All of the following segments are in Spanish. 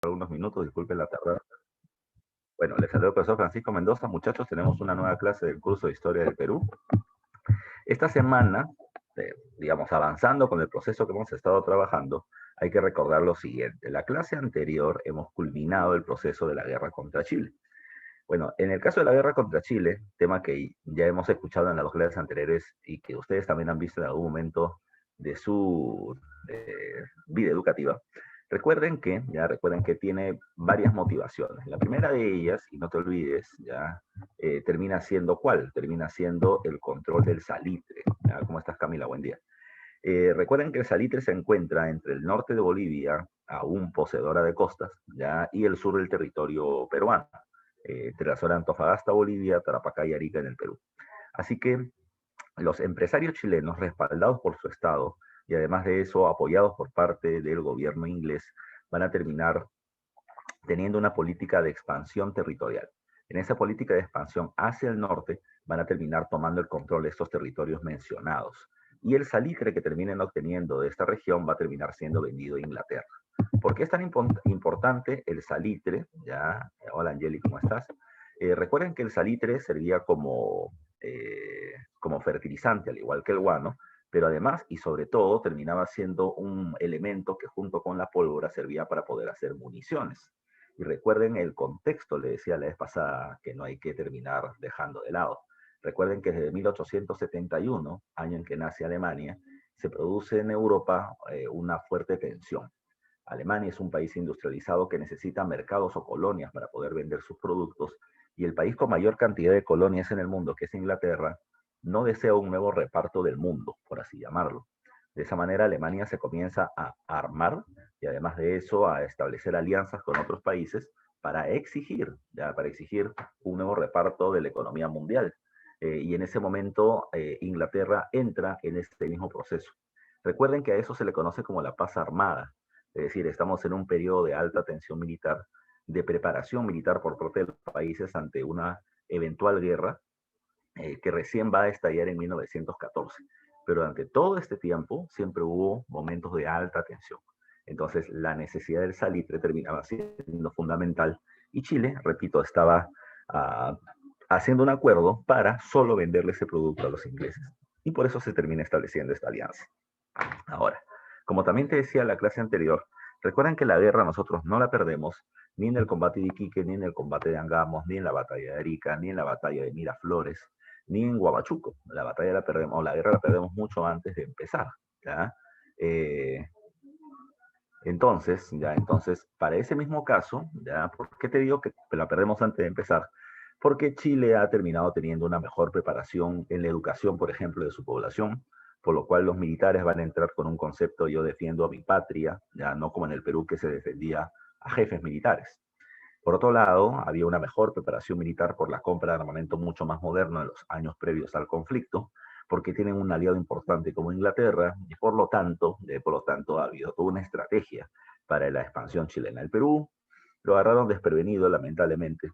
algunos minutos, disculpen la tardanza. Bueno, les saludo el profesor Francisco Mendoza. Muchachos, tenemos una nueva clase del curso de Historia del Perú. Esta semana, digamos, avanzando con el proceso que hemos estado trabajando, hay que recordar lo siguiente. En la clase anterior hemos culminado el proceso de la guerra contra Chile. Bueno, en el caso de la guerra contra Chile, tema que ya hemos escuchado en las dos clases anteriores y que ustedes también han visto en algún momento de su vida educativa, recuerden que tiene varias motivaciones. La primera de ellas, y no te olvides, ya termina siendo ¿cuál? Termina siendo el control del salitre. ¿Ya? ¿Cómo estás, Camila? Buen día. Recuerden que el salitre se encuentra entre el norte de Bolivia, aún poseedora de costas, ¿ya? Y el sur del territorio peruano, entre la zona de Antofagasta, Bolivia, Tarapacá y Arica en el Perú. Así que los empresarios chilenos, respaldados por su Estado y además de eso apoyados por parte del gobierno inglés, van a terminar teniendo una política de expansión territorial. En esa política de expansión hacia el norte van a terminar tomando el control de estos territorios mencionados. Y el salitre que terminen obteniendo de esta región va a terminar siendo vendido a Inglaterra. ¿Por qué es tan importante el salitre? Ya, hola Angeli, ¿cómo estás? Recuerden que el salitre servía como fertilizante, al igual que el guano, pero además y sobre todo terminaba siendo un elemento que junto con la pólvora servía para poder hacer municiones. Y recuerden el contexto, le decía la vez pasada, que no hay que terminar dejando de lado. Recuerden que desde 1871, año en que nace Alemania, se produce en Europa una fuerte tensión. Alemania es un país industrializado que necesita mercados o colonias para poder vender sus productos y el país con mayor cantidad de colonias en el mundo, que es Inglaterra, no desea un nuevo reparto del mundo, por así llamarlo. De esa manera Alemania se comienza a armar y además de eso a establecer alianzas con otros países para exigir un nuevo reparto de la economía mundial. Y en ese momento Inglaterra entra en este mismo proceso. Recuerden que a eso se le conoce como la paz armada, es decir, estamos en un periodo de alta tensión militar, de preparación militar por parte de los países ante una eventual guerra que recién va a estallar en 1914. Pero durante todo este tiempo siempre hubo momentos de alta tensión. Entonces la necesidad del salitre terminaba siendo fundamental y Chile, repito, estaba uh, haciendo un acuerdo para solo venderle ese producto a los ingleses. Y por eso se termina estableciendo esta alianza. Ahora, como también te decía en la clase anterior, recuerden que la guerra nosotros no la perdemos ni en el combate de Iquique, ni en el combate de Angamos, ni en la batalla de Arica, ni en la batalla de Miraflores, ni en Huamachuco. La batalla la perdemos, la guerra la perdemos mucho antes de empezar. ¿Ya? Eh, entonces, para ese mismo caso, ¿ya? ¿Por qué te digo que la perdemos antes de empezar? Porque Chile ha terminado teniendo una mejor preparación en la educación, por ejemplo, de su población, por lo cual los militares van a entrar con un concepto, yo defiendo a mi patria, ya no como en el Perú que se defendía a jefes militares. Por otro lado, había una mejor preparación militar por la compra de armamento mucho más moderno en los años previos al conflicto, porque tienen un aliado importante como Inglaterra, y por lo tanto ha habido toda una estrategia para la expansión chilena. El Perú lo agarraron desprevenido, lamentablemente,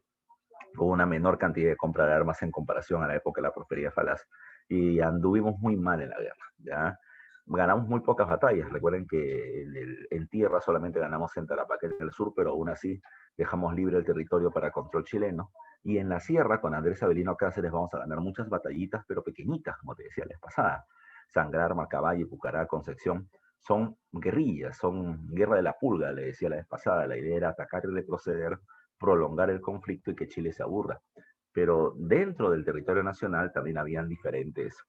con una menor cantidad de compra de armas en comparación a la época de la prosperidad falaz, y anduvimos muy mal en la guerra, ¿ya? Ganamos muy pocas batallas. Recuerden que en tierra solamente ganamos en Tarapacá en el sur, pero aún así dejamos libre el territorio para control chileno. Y en la sierra, con Andrés Avelino Cáceres, vamos a ganar muchas batallitas, pero pequeñitas, como te decía la vez pasada. Sangrar, Macaballe, Pucará, Concepción, son guerrillas, son guerra de la pulga, le decía la vez pasada. La idea era atacar y retroceder, prolongar el conflicto y que Chile se aburra. Pero dentro del territorio nacional también habían diferentes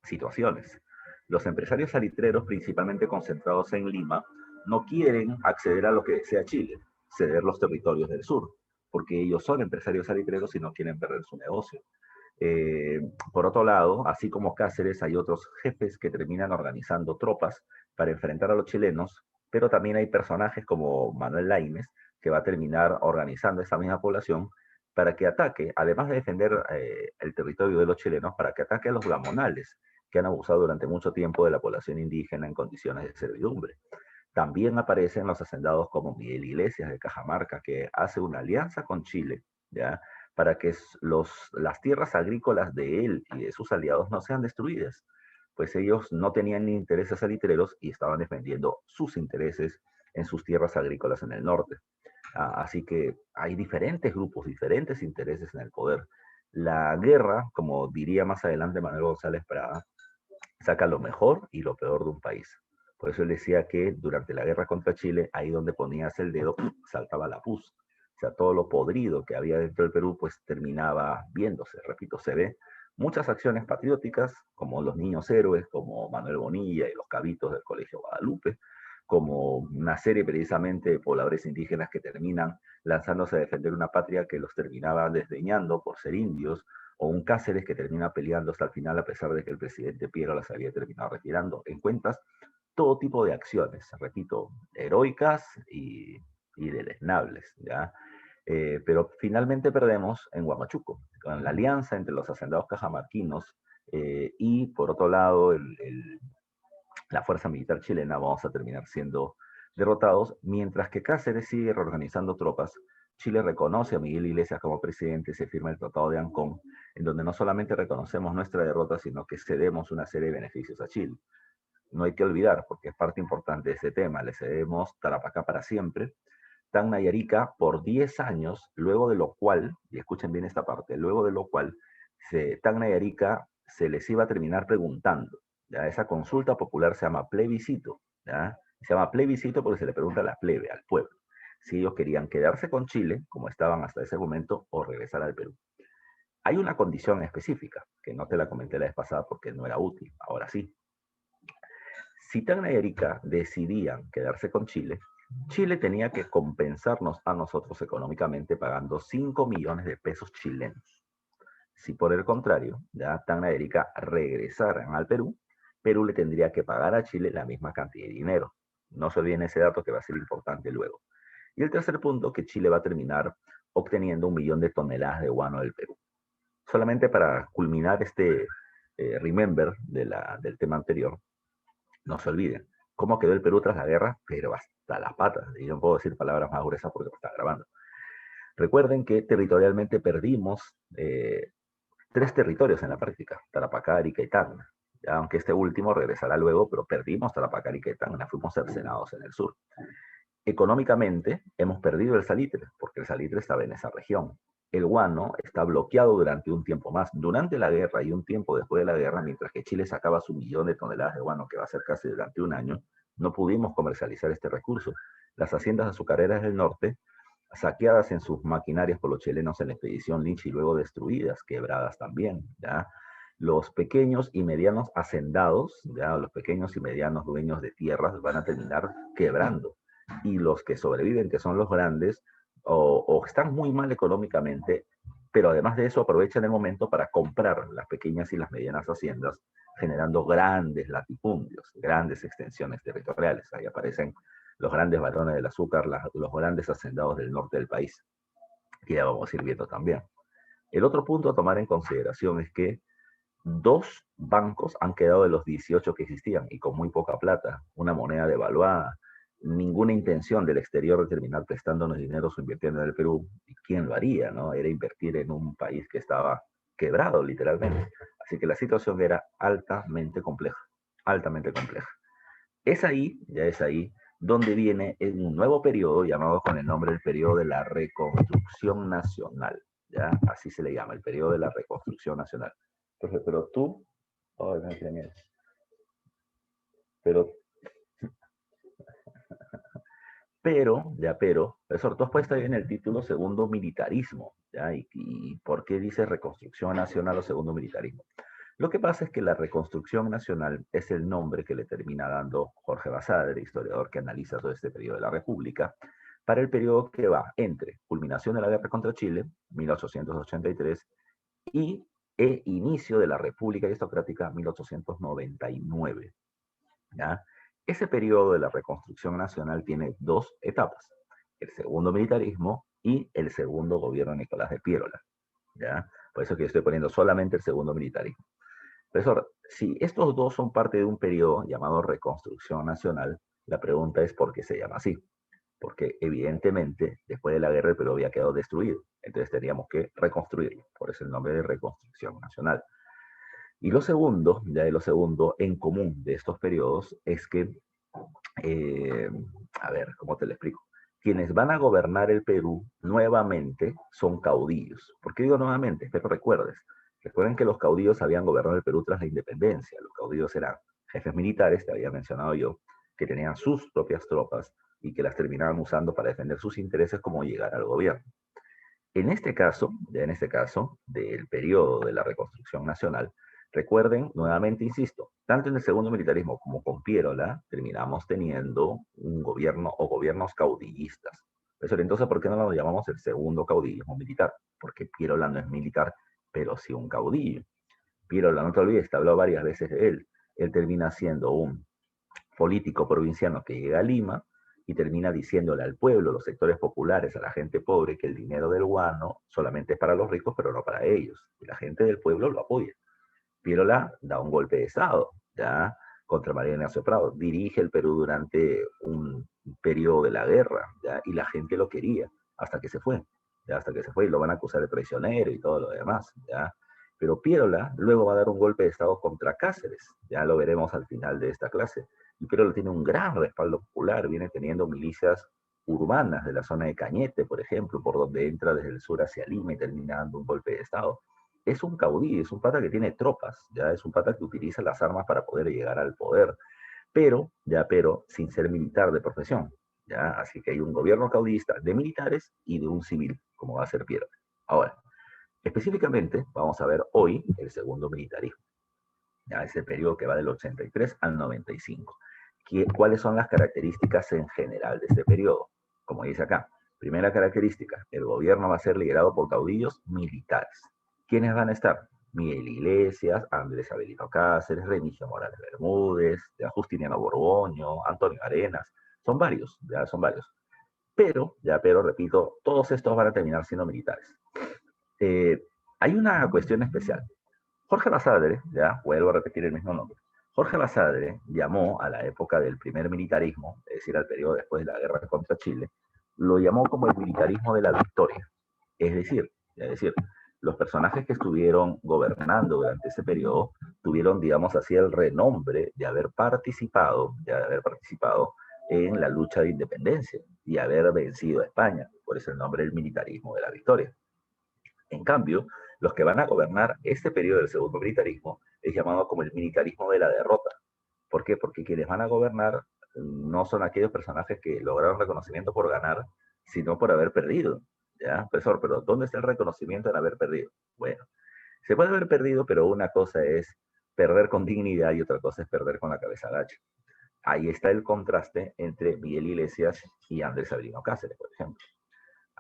situaciones. Los empresarios salitreros, principalmente concentrados en Lima, no quieren acceder a lo que desea Chile, ceder los territorios del sur, porque ellos son empresarios salitreros y no quieren perder su negocio. Eh, por otro lado, así como Cáceres, hay otros jefes que terminan organizando tropas para enfrentar a los chilenos, pero también hay personajes como Manuel Laínez, que va a terminar organizando esa misma población para que ataque, además de defender el territorio de los chilenos, para que ataque a los gamonales, que han abusado durante mucho tiempo de la población indígena en condiciones de servidumbre. También aparecen los hacendados como Miguel Iglesias de Cajamarca, que hace una alianza con Chile, ¿ya? Para que las tierras agrícolas de él y de sus aliados no sean destruidas, pues ellos no tenían intereses salitreros y estaban defendiendo sus intereses en sus tierras agrícolas en el norte. Así que hay diferentes grupos, diferentes intereses en el poder. La guerra, como diría más adelante Manuel González Prada, saca lo mejor y lo peor de un país. Por eso él decía que durante la guerra contra Chile, ahí donde ponías el dedo, saltaba la pus. O sea, todo lo podrido que había dentro del Perú, pues terminaba viéndose. Repito, se ve muchas acciones patrióticas, como los niños héroes, como Manuel Bonilla y los cabitos del Colegio Guadalupe, como una serie precisamente de pobladores indígenas que terminan lanzándose a defender una patria que los terminaba desdeñando por ser indios, o un Cáceres que termina peleando hasta el final a pesar de que el presidente Piero las había terminado retirando. Encuentras todo tipo de acciones, repito, heroicas y deleznables, ¿ya? Pero finalmente perdemos en Huamachuco, con la alianza entre los hacendados cajamarquinos y por otro lado la fuerza militar chilena. Vamos a terminar siendo derrotados, mientras que Cáceres sigue reorganizando tropas. Chile reconoce a Miguel Iglesias como presidente, se firma el Tratado de Ancón, en donde no solamente reconocemos nuestra derrota, sino que cedemos una serie de beneficios a Chile. No hay que olvidar, porque es parte importante de este tema, le cedemos Tarapacá para siempre, Tacna y Arica por 10 años, luego de lo cual, y escuchen bien esta parte, luego de lo cual Tacna y Arica se les iba a terminar preguntando. ¿Ya? Esa consulta popular se llama plebiscito. ¿Ya? Se llama plebiscito porque se le pregunta a la plebe, al pueblo, si ellos querían quedarse con Chile, como estaban hasta ese momento, o regresar al Perú. Hay una condición específica, que no te la comenté la vez pasada porque no era útil, ahora sí. Si Tacna y Arica decidían quedarse con Chile, Chile tenía que compensarnos a nosotros económicamente pagando 5 millones de pesos chilenos. Si por el contrario, ya Tacna y Arica regresaran al Perú, Perú le tendría que pagar a Chile la misma cantidad de dinero. No se olviden ese dato que va a ser importante luego. Y el tercer punto, que Chile va a terminar obteniendo 1 millón de toneladas de guano del Perú. Solamente para culminar este remember del tema anterior, no se olviden cómo quedó el Perú tras la guerra, pero hasta las patas. Y no puedo decir palabras más gruesas porque me está grabando. Recuerden que territorialmente perdimos 3 territorios en la práctica, Tarapacá, Arica y Tacna. Ya, aunque este último regresará luego, pero perdimos Tarapacá, Arica y Tacna, fuimos cercenados en el sur. Económicamente hemos perdido el salitre, porque el salitre estaba en esa región. El guano está bloqueado durante un tiempo más, durante la guerra y un tiempo después de la guerra, mientras que Chile sacaba su 1 millón de toneladas de guano, que va a ser casi durante un año, no pudimos comercializar este recurso. Las haciendas azucareras del norte, saqueadas en sus maquinarias por los chilenos en la expedición Lynch y luego destruidas, quebradas también, ¿ya? Los pequeños y medianos hacendados, ¿ya? Los pequeños y medianos dueños de tierras van a terminar quebrando y los que sobreviven, que son los grandes, o están muy mal económicamente, pero además de eso aprovechan el momento para comprar las pequeñas y las medianas haciendas, generando grandes latifundios, grandes extensiones territoriales. Ahí aparecen los grandes varones del azúcar, los grandes hacendados del norte del país, que ya vamos a ir viendo también. El otro punto a tomar en consideración es que 2 bancos han quedado de los 18 que existían y con muy poca plata, una moneda devaluada, ninguna intención del exterior de terminar prestándonos dinero o invirtiendo en el Perú. ¿Y quién lo haría? ¿No? Era invertir en un país que estaba quebrado literalmente. Así que la situación era altamente compleja, altamente compleja. Es ahí, ya es ahí, donde viene un nuevo periodo llamado con el nombre del periodo de la reconstrucción nacional. ¿Ya? Así se le llama, el periodo de la reconstrucción nacional. Entonces, pero tú, oh, no tiene miedo. Pero, profesor, tú has puesto ahí en el título segundo militarismo, ¿ya? ¿Y por qué dice reconstrucción nacional o segundo militarismo? Lo que pasa es que la reconstrucción nacional es el nombre que le termina dando Jorge Basadre, historiador que analiza todo este periodo de la República, para el periodo que va entre culminación de la guerra contra Chile, 1883, y inicio de la República Aristocrática, 1899. ¿Ya? Ese periodo de la reconstrucción nacional tiene 2 etapas, el segundo militarismo y el segundo gobierno de Nicolás de Piérola. ¿Ya? Por eso que yo estoy poniendo solamente el segundo militarismo. Profesor, si estos dos son parte de un periodo llamado reconstrucción nacional, la pregunta es por qué se llama así. Porque evidentemente después de la guerra el Perú había quedado destruido, entonces teníamos que reconstruirlo, por eso el nombre de reconstrucción nacional. Y lo segundo, ya de lo segundo en común de estos periodos, es que eh, a ver, ¿cómo te lo explico? Quienes van a gobernar el Perú nuevamente son caudillos. ¿Por qué digo nuevamente? Espero recuerden que los caudillos habían gobernado el Perú tras la independencia. Los caudillos eran jefes militares, te había mencionado yo, que tenían sus propias tropas y que las terminaban usando para defender sus intereses como llegar al gobierno. En este caso, del periodo de la reconstrucción nacional, recuerden, nuevamente insisto, tanto en el segundo militarismo como con Piérola, terminamos teniendo un gobierno o gobiernos caudillistas. Eso, entonces, ¿por qué no lo llamamos el segundo caudillismo militar? Porque Piérola no es militar, pero sí un caudillo. Piérola, no te olvides, te he hablado varias veces de él. Él termina siendo un político provinciano que llega a Lima y termina diciéndole al pueblo, los sectores populares, a la gente pobre, que el dinero del guano solamente es para los ricos, pero no para ellos. Y la gente del pueblo lo apoya. Pirola da un golpe de Estado, ¿ya? Contra María Ignacio Prado. Dirige el Perú durante un periodo de la guerra, ¿ya? Y la gente lo quería, hasta que se fue, ¿ya? Hasta que se fue y lo van a acusar de traicionero y todo lo demás, ¿ya? Pero Piérola luego va a dar un golpe de Estado contra Cáceres, ya lo veremos al final de esta clase. Y Piérola tiene un gran respaldo popular, viene teniendo milicias urbanas de la zona de Cañete, por ejemplo, por donde entra desde el sur hacia Lima y termina dando un golpe de Estado. Es un caudillo, es un pata que tiene tropas, ya es un pata que utiliza las armas para poder llegar al poder, pero sin ser militar de profesión, ya, así que hay un gobierno caudillista de militares y de un civil, como va a ser Piero. Ahora, específicamente, vamos a ver hoy el segundo militarismo, ya ese periodo que va del 83 al 95. ¿Cuáles son las características en general de este periodo? Como dice acá, primera característica, el gobierno va a ser liderado por caudillos militares. ¿Quiénes van a estar? Miguel Iglesias, Andrés Avelino Cáceres, Remigio Morales Bermúdez, Justiniano Borgoño, Antonio Arenas, son varios, ya son varios. Pero repito, todos estos van a terminar siendo militares. Eh, Hay una cuestión especial. Jorge Basadre, ya vuelvo a repetir el mismo nombre, Jorge Basadre llamó a la época del primer militarismo, es decir, al periodo después de la guerra contra Chile, lo llamó como el militarismo de la victoria. Es decir, los personajes que estuvieron gobernando durante ese periodo tuvieron, digamos así, el renombre de haber participado en la lucha de independencia y haber vencido a España. Por eso el nombre del militarismo de la victoria. En cambio, los que van a gobernar este periodo del segundo militarismo es llamado como el militarismo de la derrota. ¿Por qué? Porque quienes van a gobernar no son aquellos personajes que lograron reconocimiento por ganar, sino por haber perdido. ¿Ya? Profesor, pero ¿dónde está el reconocimiento en haber perdido? Bueno, se puede haber perdido, pero una cosa es perder con dignidad y otra cosa es perder con la cabeza gacha. Ahí está el contraste entre Miguel Iglesias y Andrés Avelino Cáceres, por ejemplo.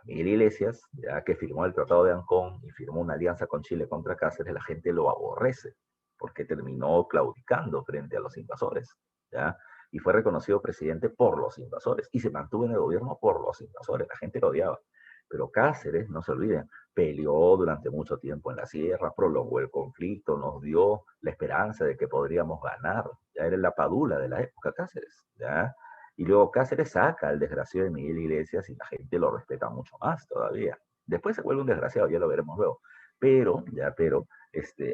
Miguel Iglesias, ya que firmó el Tratado de Ancón y firmó una alianza con Chile contra Cáceres, la gente lo aborrece porque terminó claudicando frente a los invasores, ¿ya? Y fue reconocido presidente por los invasores y se mantuvo en el gobierno por los invasores, la gente lo odiaba. Pero Cáceres, no se olviden, peleó durante mucho tiempo en la sierra, prolongó el conflicto, nos dio la esperanza de que podríamos ganar. Ya era la padula de la época Cáceres, ¿ya? Y luego Cáceres saca al desgraciado de Miguel Iglesias y la gente lo respeta mucho más todavía. Después se vuelve un desgraciado, ya lo veremos luego.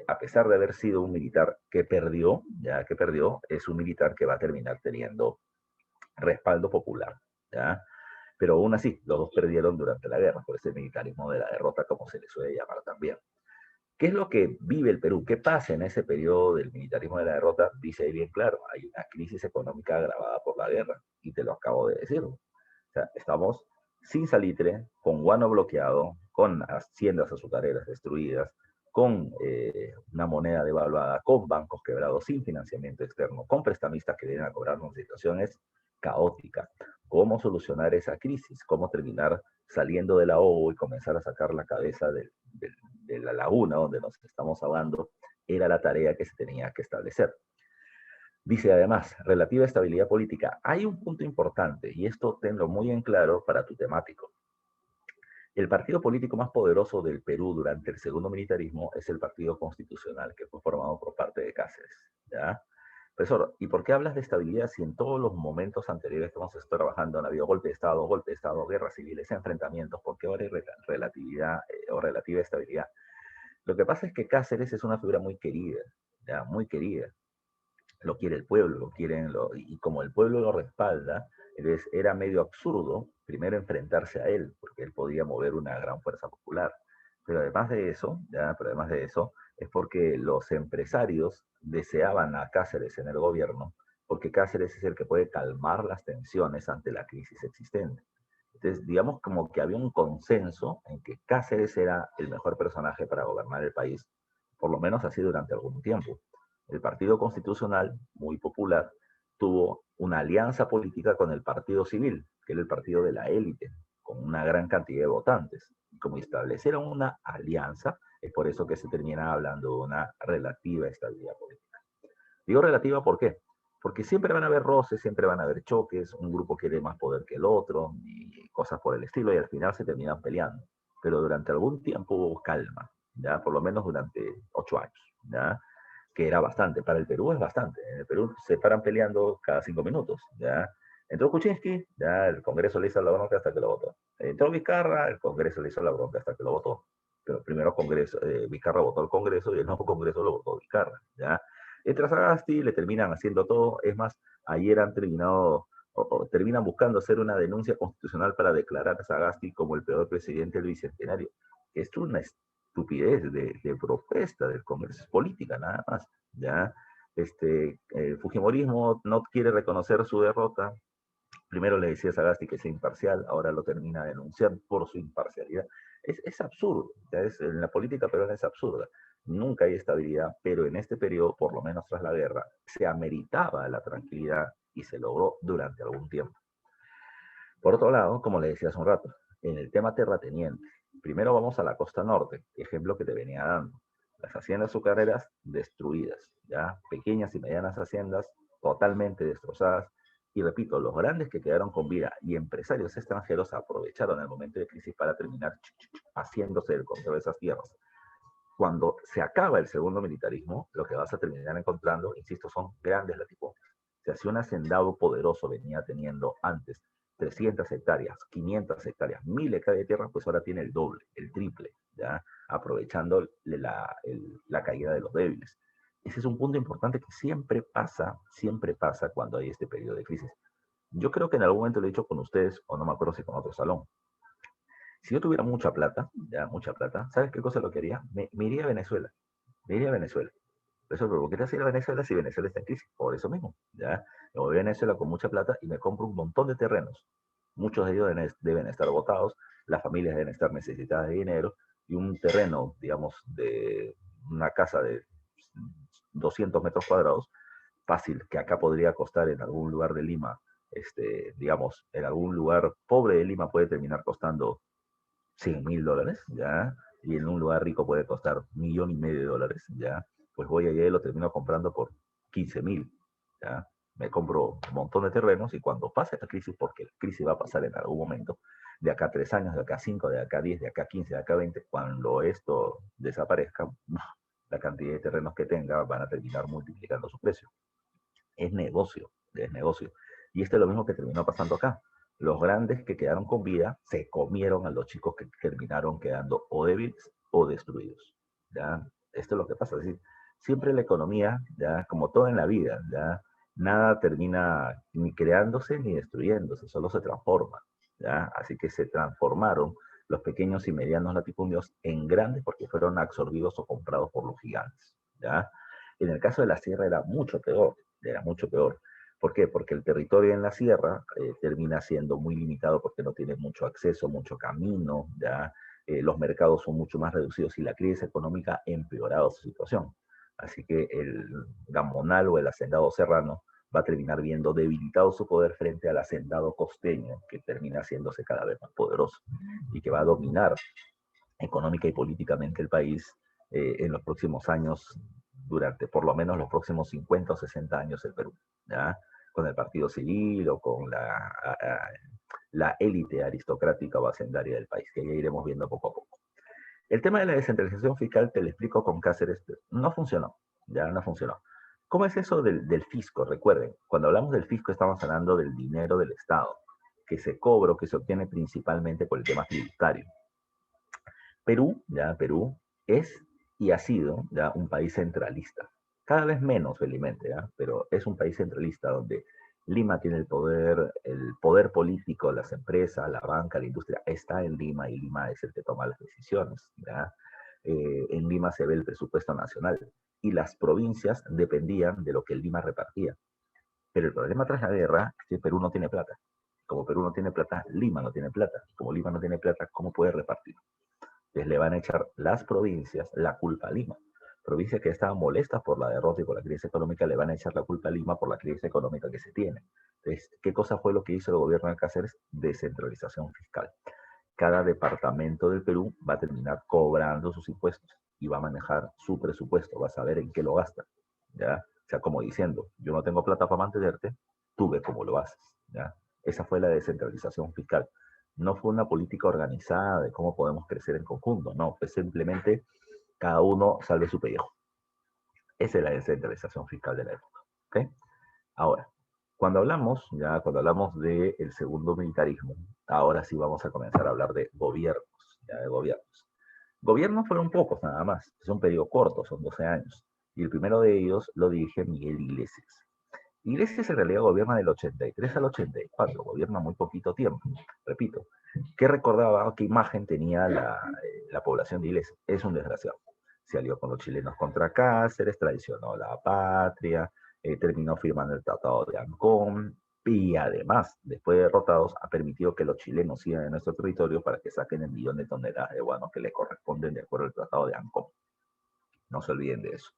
A pesar de haber sido un militar que perdió, es un militar que va a terminar teniendo respaldo popular, ¿ya? Pero aún así, los dos perdieron durante la guerra, por ese militarismo de la derrota, como se le suele llamar también. ¿Qué es lo que vive el Perú? ¿Qué pasa en ese periodo del militarismo de la derrota? Dice ahí bien claro, hay una crisis económica agravada por la guerra, y te lo acabo de decir. O sea, estamos sin salitre, con guano bloqueado, con haciendas azucareras destruidas, con una moneda devaluada, con bancos quebrados, sin financiamiento externo, con prestamistas que vienen a cobrarnos situaciones caóticas. ¿Cómo solucionar esa crisis? ¿Cómo terminar saliendo del ahogo y comenzar a sacar la cabeza de la laguna donde nos estamos ahogando? Era la tarea que se tenía que establecer. Dice además, relativa estabilidad política. Hay un punto importante, y esto tenlo muy en claro para tu temático. El partido político más poderoso del Perú durante el segundo militarismo es el Partido Constitucional, que fue formado por parte de Cáceres, ¿ya? Profesor, ¿y por qué hablas de estabilidad si en todos los momentos anteriores que hemos estado trabajando han habido golpe de Estado, guerras civiles, enfrentamientos? ¿Por qué ahora hay relatividad o relativa estabilidad? Lo que pasa es que Cáceres es una figura muy querida, ¿ya? Muy querida. lo quiere el pueblo, lo quieren, y como el pueblo lo respalda, entonces era medio absurdo primero enfrentarse a él, porque él podía mover una gran fuerza popular. Pero además de eso, pero además de eso, es porque los empresarios deseaban a Cáceres en el gobierno, porque Cáceres es el que puede calmar las tensiones ante la crisis existente. Entonces, digamos como que había un consenso en que Cáceres era el mejor personaje para gobernar el país, por lo menos así durante algún tiempo. El Partido Constitucional, muy popular, tuvo una alianza política con el Partido Civil, que era el partido de la élite, con una gran cantidad de votantes. Y como establecieron una alianza, es por eso que se termina hablando de una relativa estabilidad política. Digo relativa, ¿por qué? Porque siempre van a haber roces, siempre van a haber choques, un grupo quiere más poder que el otro y cosas por el estilo, y al final se terminan peleando. Pero durante algún tiempo hubo calma, ¿ya? Por lo menos durante 8 años, ¿ya? Que era bastante. Para el Perú es bastante. En el Perú se paran peleando cada 5 minutos, ¿ya? Entró Kuczynski, ya el Congreso le hizo la bronca hasta que lo votó. Entró Vizcarra, el Congreso le hizo la bronca hasta que lo votó. Pero primero Congreso, Vizcarra votó el Congreso y el nuevo Congreso lo votó Vizcarra, ¿ya? Entra Sagasti, le terminan haciendo todo. Es más, ayer han terminado, o terminan buscando hacer una denuncia constitucional para declarar a Sagasti como el peor presidente del Bicentenario. Esto es una estupidez de propuesta del Congreso, es política nada más, ¿ya? El Fujimorismo no quiere reconocer su derrota. Primero le decía a Sagasti que sea imparcial, ahora lo termina denunciando por su imparcialidad. Es absurdo, ¿ya? En la política peruana es absurda. Nunca hay estabilidad, pero en este periodo, por lo menos tras la guerra, se ameritaba la tranquilidad y se logró durante algún tiempo. Por otro lado, como le decía hace un rato, en el tema terrateniente, primero vamos a la costa norte, ejemplo que te venía dando. Las haciendas azucareras destruidas, ya pequeñas y medianas haciendas totalmente destrozadas. Y repito, los grandes que quedaron con vida y empresarios extranjeros aprovecharon el momento de crisis para terminar haciéndose el control de esas tierras. Cuando se acaba el segundo militarismo, lo que vas a terminar encontrando, insisto, son grandes latifundios. O sea, si un hacendado poderoso venía teniendo antes 300 hectáreas, 500 hectáreas, 1000 hectáreas de tierra, pues ahora tiene el doble, el triple, ¿ya? Aprovechando la caída de los débiles. Ese es un punto importante que siempre pasa cuando hay este periodo de crisis. Yo creo que en algún momento lo he dicho con ustedes, o no me acuerdo si con otro salón. Si yo tuviera mucha plata, ya mucha plata, ¿sabes qué cosa lo quería? Me iría a Venezuela. Me iría a Venezuela. Eso, pero ¿por qué te vas a ir a Venezuela si Venezuela está en crisis? Por eso mismo, ¿ya? Me voy a Venezuela con mucha plata y me compro un montón de terrenos. Muchos de ellos deben estar agotados, las familias deben estar necesitadas de dinero, y un terreno, digamos, de una casa de 200 metros cuadrados, fácil, que acá podría costar en algún lugar de Lima, digamos, en algún lugar pobre de Lima puede terminar costando $100.000, ¿ya? Y en un lugar rico puede costar $1,500,000, ¿ya? Pues voy allá y lo termino comprando por 15.000, ¿ya? Me compro un montón de terrenos y cuando pase esta crisis, porque la crisis va a pasar en algún momento, de acá a 3 años, de acá a 5, de acá a 10, de acá a 15, de acá a 20, cuando esto desaparezca, la cantidad de terrenos que tenga van a terminar multiplicando su precio. Es negocio, es negocio. Y esto es lo mismo que terminó pasando acá. Los grandes que quedaron con vida se comieron a los chicos que terminaron quedando o débiles o destruidos. ¿Ya? Esto es lo que pasa. Es decir, siempre la economía, ya como todo en la vida, ya nada termina ni creándose ni destruyéndose, solo se transforma. ¿Ya? Así que se transformaron los pequeños y medianos latifundios en grandes porque fueron absorbidos o comprados por los gigantes. ¿Ya? En el caso de la sierra era mucho peor, era mucho peor. ¿Por qué? Porque el territorio en la sierra termina siendo muy limitado porque no tiene mucho acceso, mucho camino, ¿ya? Los mercados son mucho más reducidos y la crisis económica ha empeorado su situación. Así que el gamonal o el hacendado serrano va a terminar viendo debilitado su poder frente al hacendado costeño, que termina haciéndose cada vez más poderoso y que va a dominar económica y políticamente el país en los próximos años, durante por lo menos los próximos 50 o 60 años el Perú, ¿ya? Con el partido civil o con la élite aristocrática o hacendaria del país, que ya iremos viendo poco a poco. El tema de la descentralización fiscal, te lo explico con Cáceres, no funcionó, ya no funcionó. ¿Cómo es eso del fisco? Recuerden, cuando hablamos del fisco estamos hablando del dinero del Estado, que se cobra o que se obtiene principalmente por el tema tributario. Perú es y ha sido ya un país centralista. Cada vez menos, felizmente, ¿ah? Pero es un país centralista donde Lima tiene el poder político, las empresas, la banca, la industria, está en Lima y Lima es el que toma las decisiones, ¿ya? En Lima se ve el presupuesto nacional y las provincias dependían de lo que Lima repartía. Pero el problema tras la guerra es que Perú no tiene plata. Como Perú no tiene plata, Lima no tiene plata. Como Lima no tiene plata, ¿cómo puede repartir? Entonces le van a echar las provincias la culpa a Lima. Provincias que estaban molestas por la derrota y por la crisis económica le van a echar la culpa a Lima por la crisis económica que se tiene. Entonces, ¿qué cosa fue lo que hizo el gobierno de Cáceres? Descentralización fiscal. Cada departamento del Perú va a terminar cobrando sus impuestos y va a manejar su presupuesto, va a saber en qué lo gasta, ¿ya? O sea, como diciendo, yo no tengo plata para mantenerte, tú ve cómo lo haces, ¿ya? Esa fue la descentralización fiscal. No fue una política organizada de cómo podemos crecer en conjunto, no, fue simplemente cada uno salve su pellejo. Esa es la descentralización fiscal de la época, ¿ok? Ahora, cuando hablamos del segundo militarismo, ahora sí vamos a comenzar a hablar de gobiernos, ya de gobiernos. Gobiernos fueron pocos nada más, es un periodo corto, son 12 años, y el primero de ellos lo dirige Miguel Iglesias. Iglesias en realidad gobierna del 83 al 84, gobierna muy poquito tiempo, repito. ¿Qué recordaba, qué imagen tenía la población de Iglesias? Es un desgraciado. Se alió con los chilenos contra Cáceres, traicionó la patria, terminó firmando el Tratado de Ancón, y además, después de derrotados, ha permitido que los chilenos sigan en nuestro territorio para que saquen el millón de toneladas de guano que le corresponden de acuerdo al Tratado de Ancón. No se olviden de eso.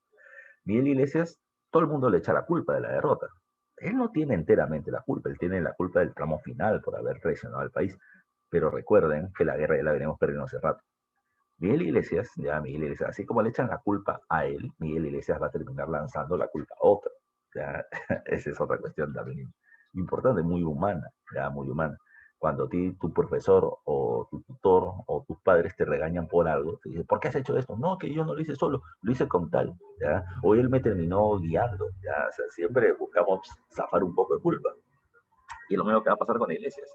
Miguel Iglesias, todo el mundo le echa la culpa de la derrota. Él no tiene enteramente la culpa, él tiene la culpa del tramo final por haber traicionado al país. Pero recuerden que la guerra ya la venimos perdiendo hace rato. Miguel Iglesias, así como le echan la culpa a él, Miguel Iglesias va a terminar lanzando la culpa a otro. ¿Ya? Esa es otra cuestión también importante, muy humana, ya muy humana. Cuando tu profesor o tu tutor o tus padres te regañan por algo, te dicen, ¿por qué has hecho esto? No, que yo no lo hice solo, lo hice con tal. ¿Ya? O él me terminó guiando. ¿Ya? O sea, siempre buscamos zafar un poco de culpa. Y lo mismo que va a pasar con Iglesias.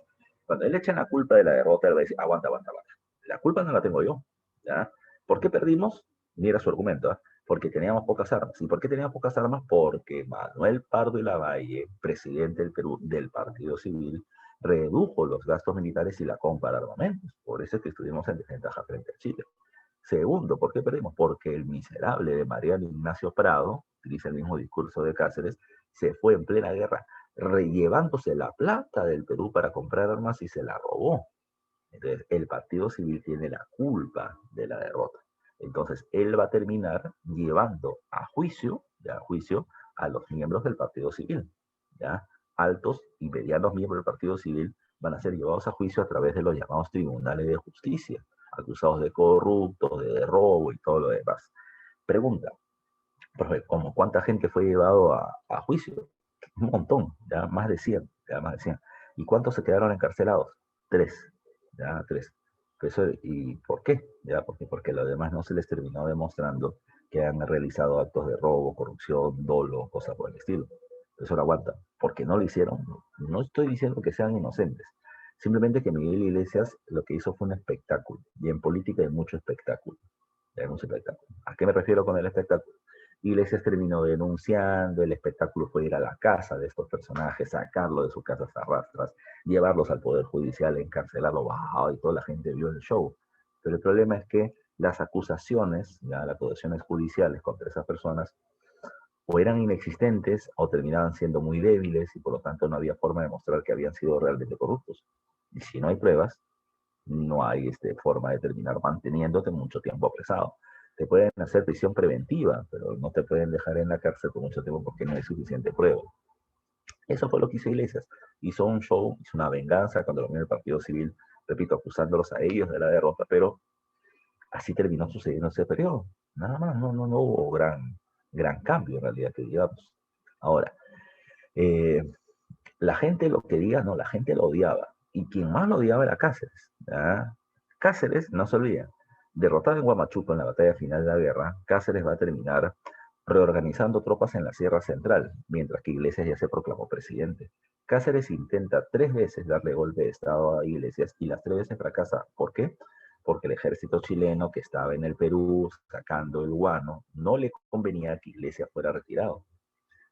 Cuando él le echan la culpa de la derrota, él va a decir, aguanta, aguanta, aguanta. La culpa no la tengo yo. ¿Ya? ¿Por qué perdimos? Mira su argumento. ¿eh? Porque teníamos pocas armas. ¿Y por qué teníamos pocas armas? Porque Manuel Pardo y Lavalle, presidente del Perú, del Partido Civil, redujo los gastos militares y la compra de armamentos. Por eso es que estuvimos en desventaja frente a Chile. Segundo, ¿por qué perdimos? Porque el miserable de Mariano Ignacio Prado, utiliza el mismo discurso de Cáceres, se fue en plena guerra, llevándose la plata del Perú para comprar armas y se la robó. Entonces, el Partido Civil tiene la culpa de la derrota. Entonces, él va a terminar llevando a juicio a los miembros del Partido Civil. ¿Ya? Altos y medianos miembros del Partido Civil van a ser llevados a juicio a través de los llamados tribunales de justicia, acusados de corruptos, de robo y todo lo demás. Pregunta, profe, ¿cómo cuánta gente fue llevado a juicio? Un montón, ya más de 100, ya más de 100. ¿Y cuántos se quedaron encarcelados? Tres, ya tres. Eso, ¿y por qué? Ya, porque los demás no se les terminó demostrando que han realizado actos de robo, corrupción, dolo, cosas por el estilo. Eso no aguanta, porque no lo hicieron. No estoy diciendo que sean inocentes, simplemente que Miguel Iglesias lo que hizo fue un espectáculo, y en política hay mucho espectáculo. Hay mucho espectáculo. ¿A qué me refiero con el espectáculo? Iglesias terminó denunciando, el espectáculo fue ir a la casa de estos personajes, sacarlo de sus casas a rastras, llevarlos al Poder Judicial, encarcelarlo, wow, y toda la gente vio el show. Pero el problema es que las acusaciones, ya las acusaciones judiciales contra esas personas, o eran inexistentes o terminaban siendo muy débiles y por lo tanto no había forma de mostrar que habían sido realmente corruptos. Y si no hay pruebas, no hay forma de terminar manteniéndote mucho tiempo apresado. Te pueden hacer prisión preventiva, pero no te pueden dejar en la cárcel por mucho tiempo porque no hay suficiente prueba. Eso fue lo que hizo Iglesias. Hizo un show, hizo una venganza cuando lo vino el Partido Civil, repito, acusándolos a ellos de la derrota, pero así terminó sucediendo ese periodo. Nada más, no hubo gran cambio en realidad que digamos. Ahora, eh, la gente lo quería, no, la gente lo odiaba. Y quien más lo odiaba era Cáceres. ¿Ya? Cáceres, no se olviden, derrotado en Huamachuco en la batalla final de la guerra, Cáceres va a terminar reorganizando tropas en la Sierra Central, mientras que Iglesias ya se proclamó presidente. Cáceres intenta 3 veces darle golpe de Estado a Iglesias y las 3 veces fracasa. ¿Por qué? porque el ejército chileno que estaba en el Perú sacando el guano, no le convenía que Iglesias fuera retirado.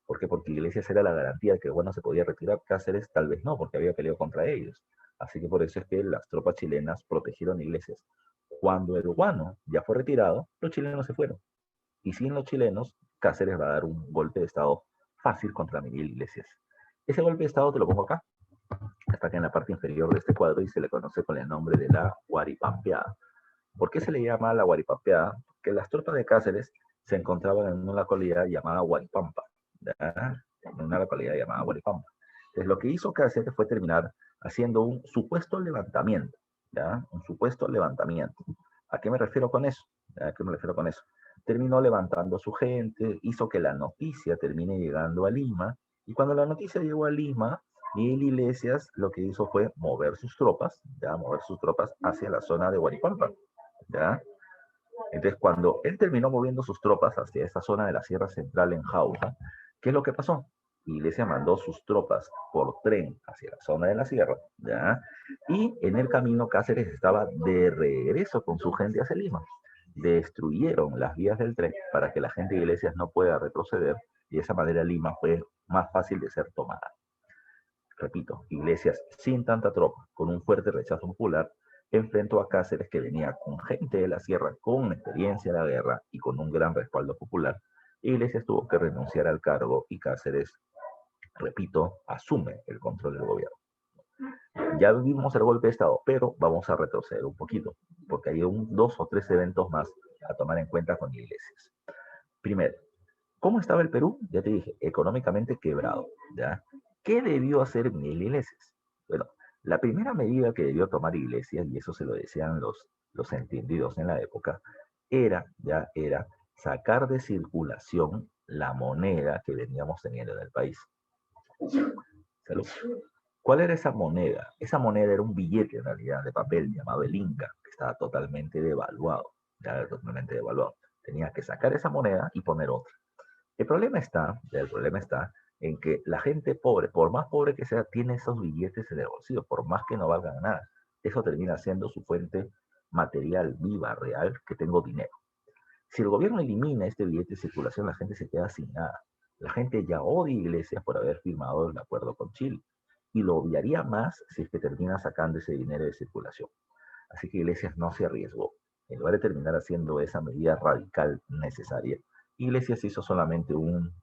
¿Por qué? Porque Iglesias era la garantía de que el guano se podía retirar. Cáceres tal vez no, porque había peleado contra ellos. Así que por eso es que las tropas chilenas protegieron a Iglesias. Cuando el guano ya fue retirado, los chilenos se fueron. Y sin los chilenos, Cáceres va a dar un golpe de Estado fácil contra Miguel Iglesias. Ese golpe de Estado te lo pongo acá, está acá en la parte inferior de este cuadro y se le conoce con el nombre de la Guaripampeada. ¿Por qué se le llama la Guaripampeada? Porque las tropas de Cáceres se encontraban en una localidad llamada Guaripampa, ¿ya? En una localidad llamada Guaripampa. Entonces, lo que hizo Cáceres fue terminar haciendo un supuesto levantamiento, ¿ya? Un supuesto levantamiento. ¿A qué me refiero con eso? ¿A qué me refiero con eso? Terminó levantando a su gente, hizo que la noticia termine llegando a Lima, y cuando la noticia llegó a Lima, Miguel Iglesias lo que hizo fue mover sus tropas, ya, mover sus tropas hacia la zona de Guaripampa, ¿ya? Entonces, cuando él terminó moviendo sus tropas hacia esa zona de la Sierra Central en Jauja, ¿qué es lo que pasó? Iglesia mandó sus tropas por tren hacia la zona de la sierra, ¿ya? Y en el camino Cáceres estaba de regreso con su gente hacia Lima. Destruyeron las vías del tren para que la gente de Iglesias no pueda retroceder y de esa manera Lima fue más fácil de ser tomada. Repito, Iglesias sin tanta tropa, con un fuerte rechazo popular, enfrentó a Cáceres que venía con gente de la sierra con experiencia en la guerra y con un gran respaldo popular. Iglesias tuvo que renunciar al cargo y Cáceres, repito, asume el control del gobierno. Ya vimos el golpe de Estado, pero vamos a retroceder un poquito, porque hay dos o tres eventos más a tomar en cuenta con Iglesias. Primero, ¿cómo estaba el Perú? Ya te dije, económicamente quebrado, ¿ya? ¿Qué debió hacer Miguel Iglesias? Bueno, la primera medida que debió tomar Iglesias, y eso se lo decían los entendidos en la época, era sacar de circulación la moneda que veníamos teniendo en el país. Salud. ¿Cuál era esa moneda? Esa moneda era un billete en realidad de papel llamado el Inca, que estaba totalmente devaluado, ya totalmente devaluado. Tenía que sacar esa moneda y poner otra. El problema está en que la gente pobre, por más pobre que sea, tiene esos billetes en el bolsillo, por más que no valgan nada. Eso termina siendo su fuente material, viva, real, que tengo dinero. Si el gobierno elimina este billete de circulación, la gente se queda sin nada. La gente ya odia Iglesias por haber firmado el acuerdo con Chile y lo odiaría más si es que termina sacando ese dinero de circulación. Así que Iglesias no se arriesgó. En lugar de terminar haciendo esa medida radical necesaria, Iglesias hizo solamente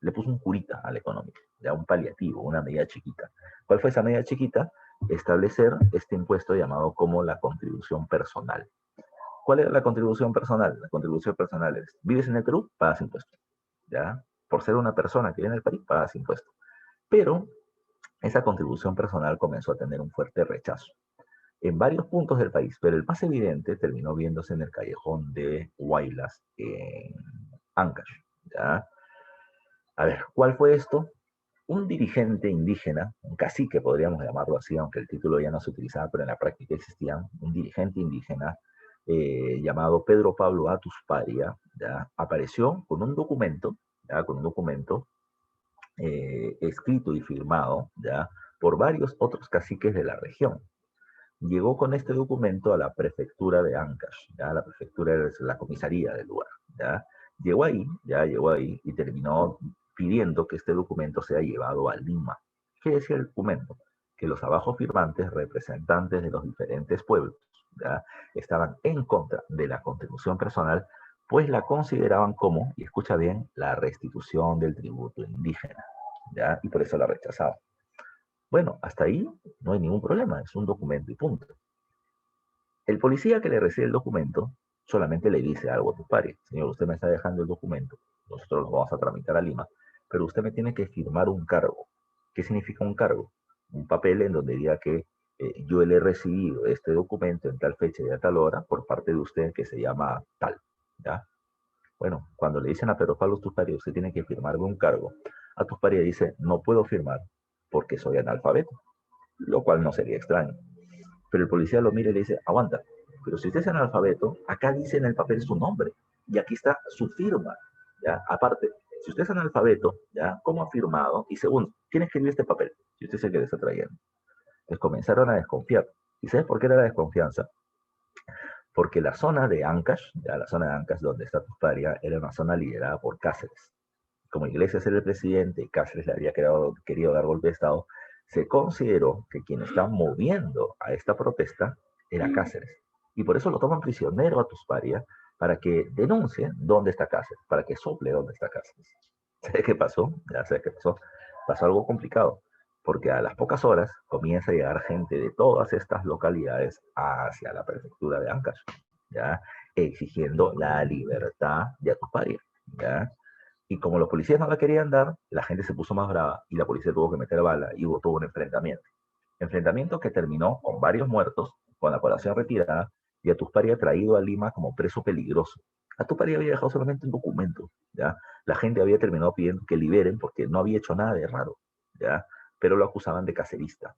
le puso un curita a la economía, ya un paliativo, una medida chiquita. ¿Cuál fue esa medida chiquita? Establecer este impuesto llamado como la contribución personal. ¿Cuál era la contribución personal? La contribución personal es, vives en el Perú, pagas impuestos, ¿ya? Por ser una persona que vive en el país, pagas impuestos. Pero esa contribución personal comenzó a tener un fuerte rechazo en varios puntos del país, pero el más evidente terminó viéndose en el callejón de Huaylas, en Ancash, ¿ya? A ver, ¿cuál fue esto? Un dirigente indígena, un cacique podríamos llamarlo así, aunque el título ya no se utilizaba, pero en la práctica existía un dirigente indígena llamado Pedro Pablo Atusparia, ¿ya? Apareció con un documento, ¿ya? Con un documento escrito y firmado, ¿ya? Por varios otros caciques de la región. Llegó con este documento a la prefectura de Ancash, ¿ya? La prefectura es la comisaría del lugar, ¿ya? Llegó ahí y terminó pidiendo que este documento sea llevado a Lima. ¿Qué decía el documento? Que los abajo firmantes, representantes de los diferentes pueblos, ¿ya? Estaban en contra de la contribución personal, pues la consideraban como, y escucha bien, la restitución del tributo indígena, ¿ya? Y por eso la rechazaban. Bueno, hasta ahí no hay ningún problema, es un documento y punto. El policía que le recibe el documento solamente le dice algo a Tuparia: señor, usted me está dejando el documento, nosotros lo vamos a tramitar a Lima, pero usted me tiene que firmar un cargo. ¿Qué significa un cargo? Un papel en donde diga que yo le he recibido este documento en tal fecha y a tal hora por parte de usted que se llama tal, ¿ya? Bueno, cuando le dicen a Pedro Pablo Tuparia, usted tiene que firmarme un cargo, a Tuparia dice, no puedo firmar porque soy analfabeto, lo cual no sería extraño. Pero el policía lo mira y le dice, aguanta, pero si usted es analfabeto, acá dice en el papel su nombre y aquí está su firma, ¿ya? Aparte, si usted es analfabeto, ¿ya? ¿Cómo ha firmado? Y segundo, ¿quién escribió este papel? Si usted se quiere trayendo. Entonces comenzaron a desconfiar. ¿Y sabes por qué era la desconfianza? porque la zona de Ancash, ya la zona de Ancash donde está Tusparia, era una zona liderada por Cáceres. Como Iglesias era el presidente y Cáceres le había querido dar golpe de Estado, se consideró que quien estaba moviendo a esta protesta era Cáceres. Y por eso lo toman prisionero a Tusparia para que denuncie dónde está Cáceres, para que sople dónde está Cáceres. ¿Sabes qué pasó? Ya sabes qué pasó. Pasó algo complicado, porque a las pocas horas comienza a llegar gente de todas estas localidades hacia la prefectura de Ancash, ¿ya? Exigiendo la libertad de Tusparia, ¿ya? Y como los policías no la querían dar, la gente se puso más brava y la policía tuvo que meter bala y hubo todo un enfrentamiento. Enfrentamiento que terminó con varios muertos, con la población retirada y a Tuspari traído a Lima como preso peligroso. A Tuspari había dejado solamente un documento, ¿ya? La gente había terminado pidiendo que liberen porque no había hecho nada de raro, ¿ya? Pero lo acusaban de cacerista,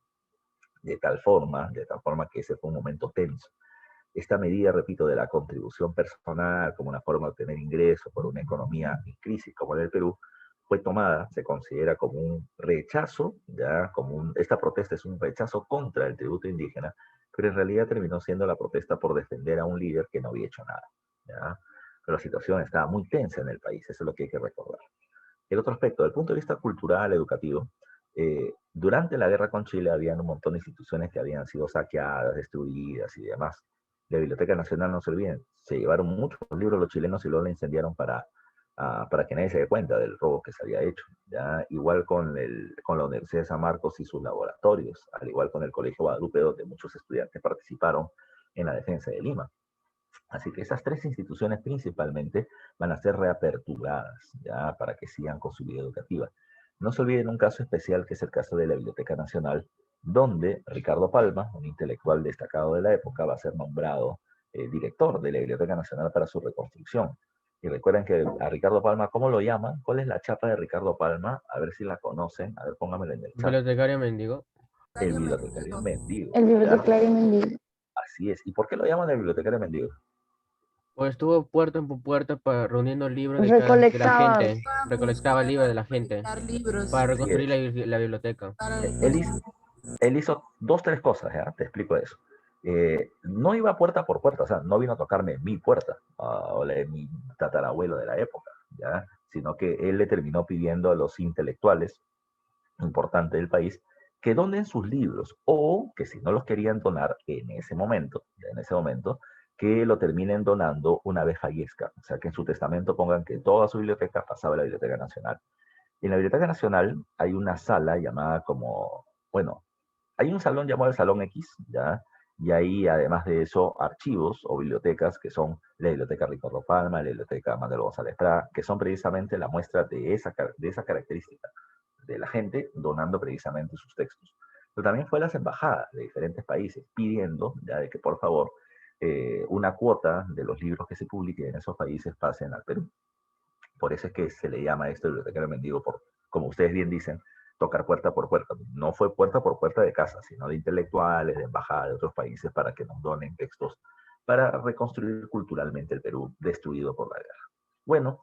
de tal forma que ese fue un momento tenso. Esta medida, repito, de la contribución personal como una forma de obtener ingresos por una economía en crisis como la del Perú, fue tomada, se considera como un rechazo, ya como esta protesta es un rechazo contra el tributo indígena, pero en realidad terminó siendo la protesta por defender a un líder que no había hecho nada. ¿Ya? Pero la situación estaba muy tensa en el país, eso es lo que hay que recordar. El otro aspecto, desde el punto de vista cultural, educativo, durante la guerra con Chile habían un montón de instituciones que habían sido saqueadas, destruidas y demás. La Biblioteca Nacional, no se olviden, se llevaron muchos libros los chilenos y luego la incendiaron para que nadie se dé cuenta del robo que se había hecho. ¿Ya? Igual con la Universidad de San Marcos y sus laboratorios, al igual con el Colegio Guadalupe, donde muchos estudiantes participaron en la defensa de Lima. Así que esas tres instituciones principalmente van a ser reaperturadas ya para que sigan con su vida educativa. No se olviden un caso especial que es el caso de la Biblioteca Nacional, donde Ricardo Palma, un intelectual destacado de la época, va a ser nombrado director de la Biblioteca Nacional para su reconstrucción. Y recuerden que a Ricardo Palma, ¿cómo lo llaman? ¿Cuál es la chapa de Ricardo Palma? A ver si la conocen. A ver, pónganmela en el chat. Bibliotecario mendigo. El bibliotecario mendigo. El ¿Ya? bibliotecario mendigo. Así es. ¿Y por qué lo llaman el bibliotecario mendigo? Pues estuvo puerta en puerta para, reuniendo libros de la Recolectaba. gente, recolectaba libros de la gente para Así reconstruir es. la biblioteca. Él hizo, él hizo dos, tres cosas, ¿ya? Te explico eso. No iba puerta por puerta, o sea, no vino a tocarme mi puerta, o la de mi tatarabuelo de la época, ¿ya? Sino que él le terminó pidiendo a los intelectuales importantes del país que donen sus libros, o que si no los querían donar en ese momento, que lo terminen donando una vez fallezca. O sea, que en su testamento pongan que toda su biblioteca pasaba a la Biblioteca Nacional. En la Biblioteca Nacional hay una sala llamada como, bueno, hay un salón llamado el Salón X, ¿ya? Y ahí, además de eso, archivos o bibliotecas que son la Biblioteca Ricardo Palma, la Biblioteca Manuel González Prada, que son precisamente la muestra de esa característica, de la gente donando precisamente sus textos. Pero también fue a las embajadas de diferentes países pidiendo ya de que por favor una cuota de los libros que se publiquen en esos países pasen al Perú. Por eso es que se le llama esto bibliotecario mendigo, por, como ustedes bien dicen, tocar puerta por puerta. No fue puerta por puerta de casa, sino de intelectuales, de embajadas de otros países para que nos donen textos para reconstruir culturalmente el Perú destruido por la guerra. Bueno,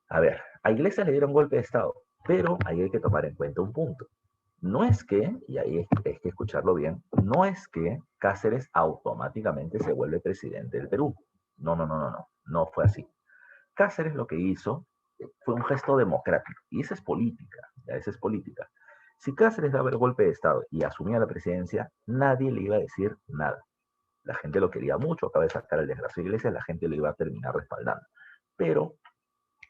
a ver, a Iglesias le dieron golpe de Estado, pero ahí hay que tomar en cuenta un punto. No es que, y ahí hay que escucharlo bien, no es que Cáceres automáticamente se vuelve presidente del Perú. No, no, no, no, no, no fue así. Cáceres lo que hizo fue un gesto democrático, y esa es política, ya esa es política. Si Cáceres daba el golpe de Estado y asumía la presidencia, nadie le iba a decir nada. La gente lo quería mucho, acaba de sacar al desgraciado Iglesias, la gente lo iba a terminar respaldando. Pero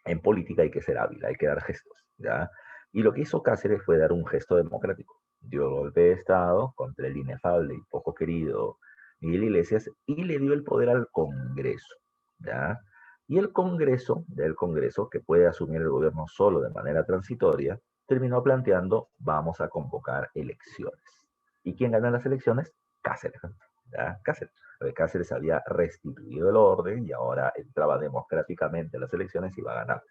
en política hay que ser hábil, hay que dar gestos, ¿ya? Y lo que hizo Cáceres fue dar un gesto democrático. Dio el golpe de Estado contra el inefable y poco querido Miguel Iglesias y le dio el poder al Congreso, ¿ya? Y el Congreso, que puede asumir el gobierno solo de manera transitoria, terminó planteando, vamos a convocar elecciones. ¿Y quién gana las elecciones? Cáceres, ¿ya? Cáceres. Cáceres había restituido el orden y ahora entraba democráticamente a las elecciones y iba a ganar.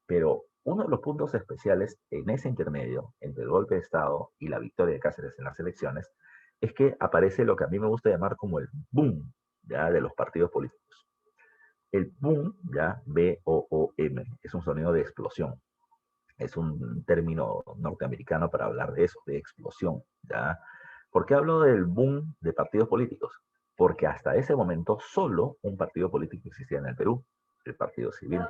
Pero uno de los puntos especiales en ese intermedio entre el golpe de Estado y la victoria de Cáceres en las elecciones es que aparece lo que a mí me gusta llamar como el boom, ¿ya? De los partidos políticos. El boom, ya, B-O-O-M, es un sonido de explosión. Es un término norteamericano para hablar de eso, de explosión, ¿ya? ¿Por qué hablo del boom de partidos políticos? porque hasta ese momento solo un partido político existía en el Perú, el Partido Civil.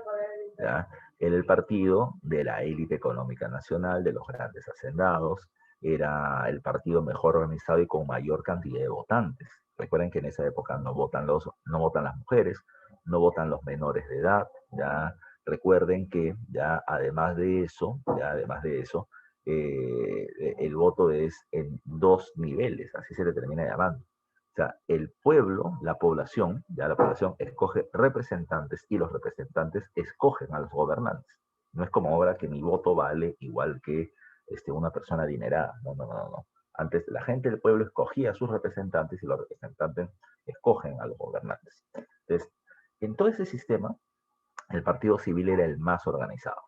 ¿Ya? Era el partido de la élite económica nacional, de los grandes hacendados, era el partido mejor organizado y con mayor cantidad de votantes. Recuerden que en esa época no votan las mujeres, no votan los menores de edad, ¿ya? Recuerden que ya además de eso, el voto es en dos niveles, así se le termina llamando. O sea, el pueblo, la población escoge representantes y los representantes escogen a los gobernantes. No es como ahora que mi voto vale igual que una persona adinerada. No, no, no, no. Antes la gente del pueblo escogía a sus representantes y los representantes escogen a los gobernantes. Entonces, en todo ese sistema, el partido civil era el más organizado.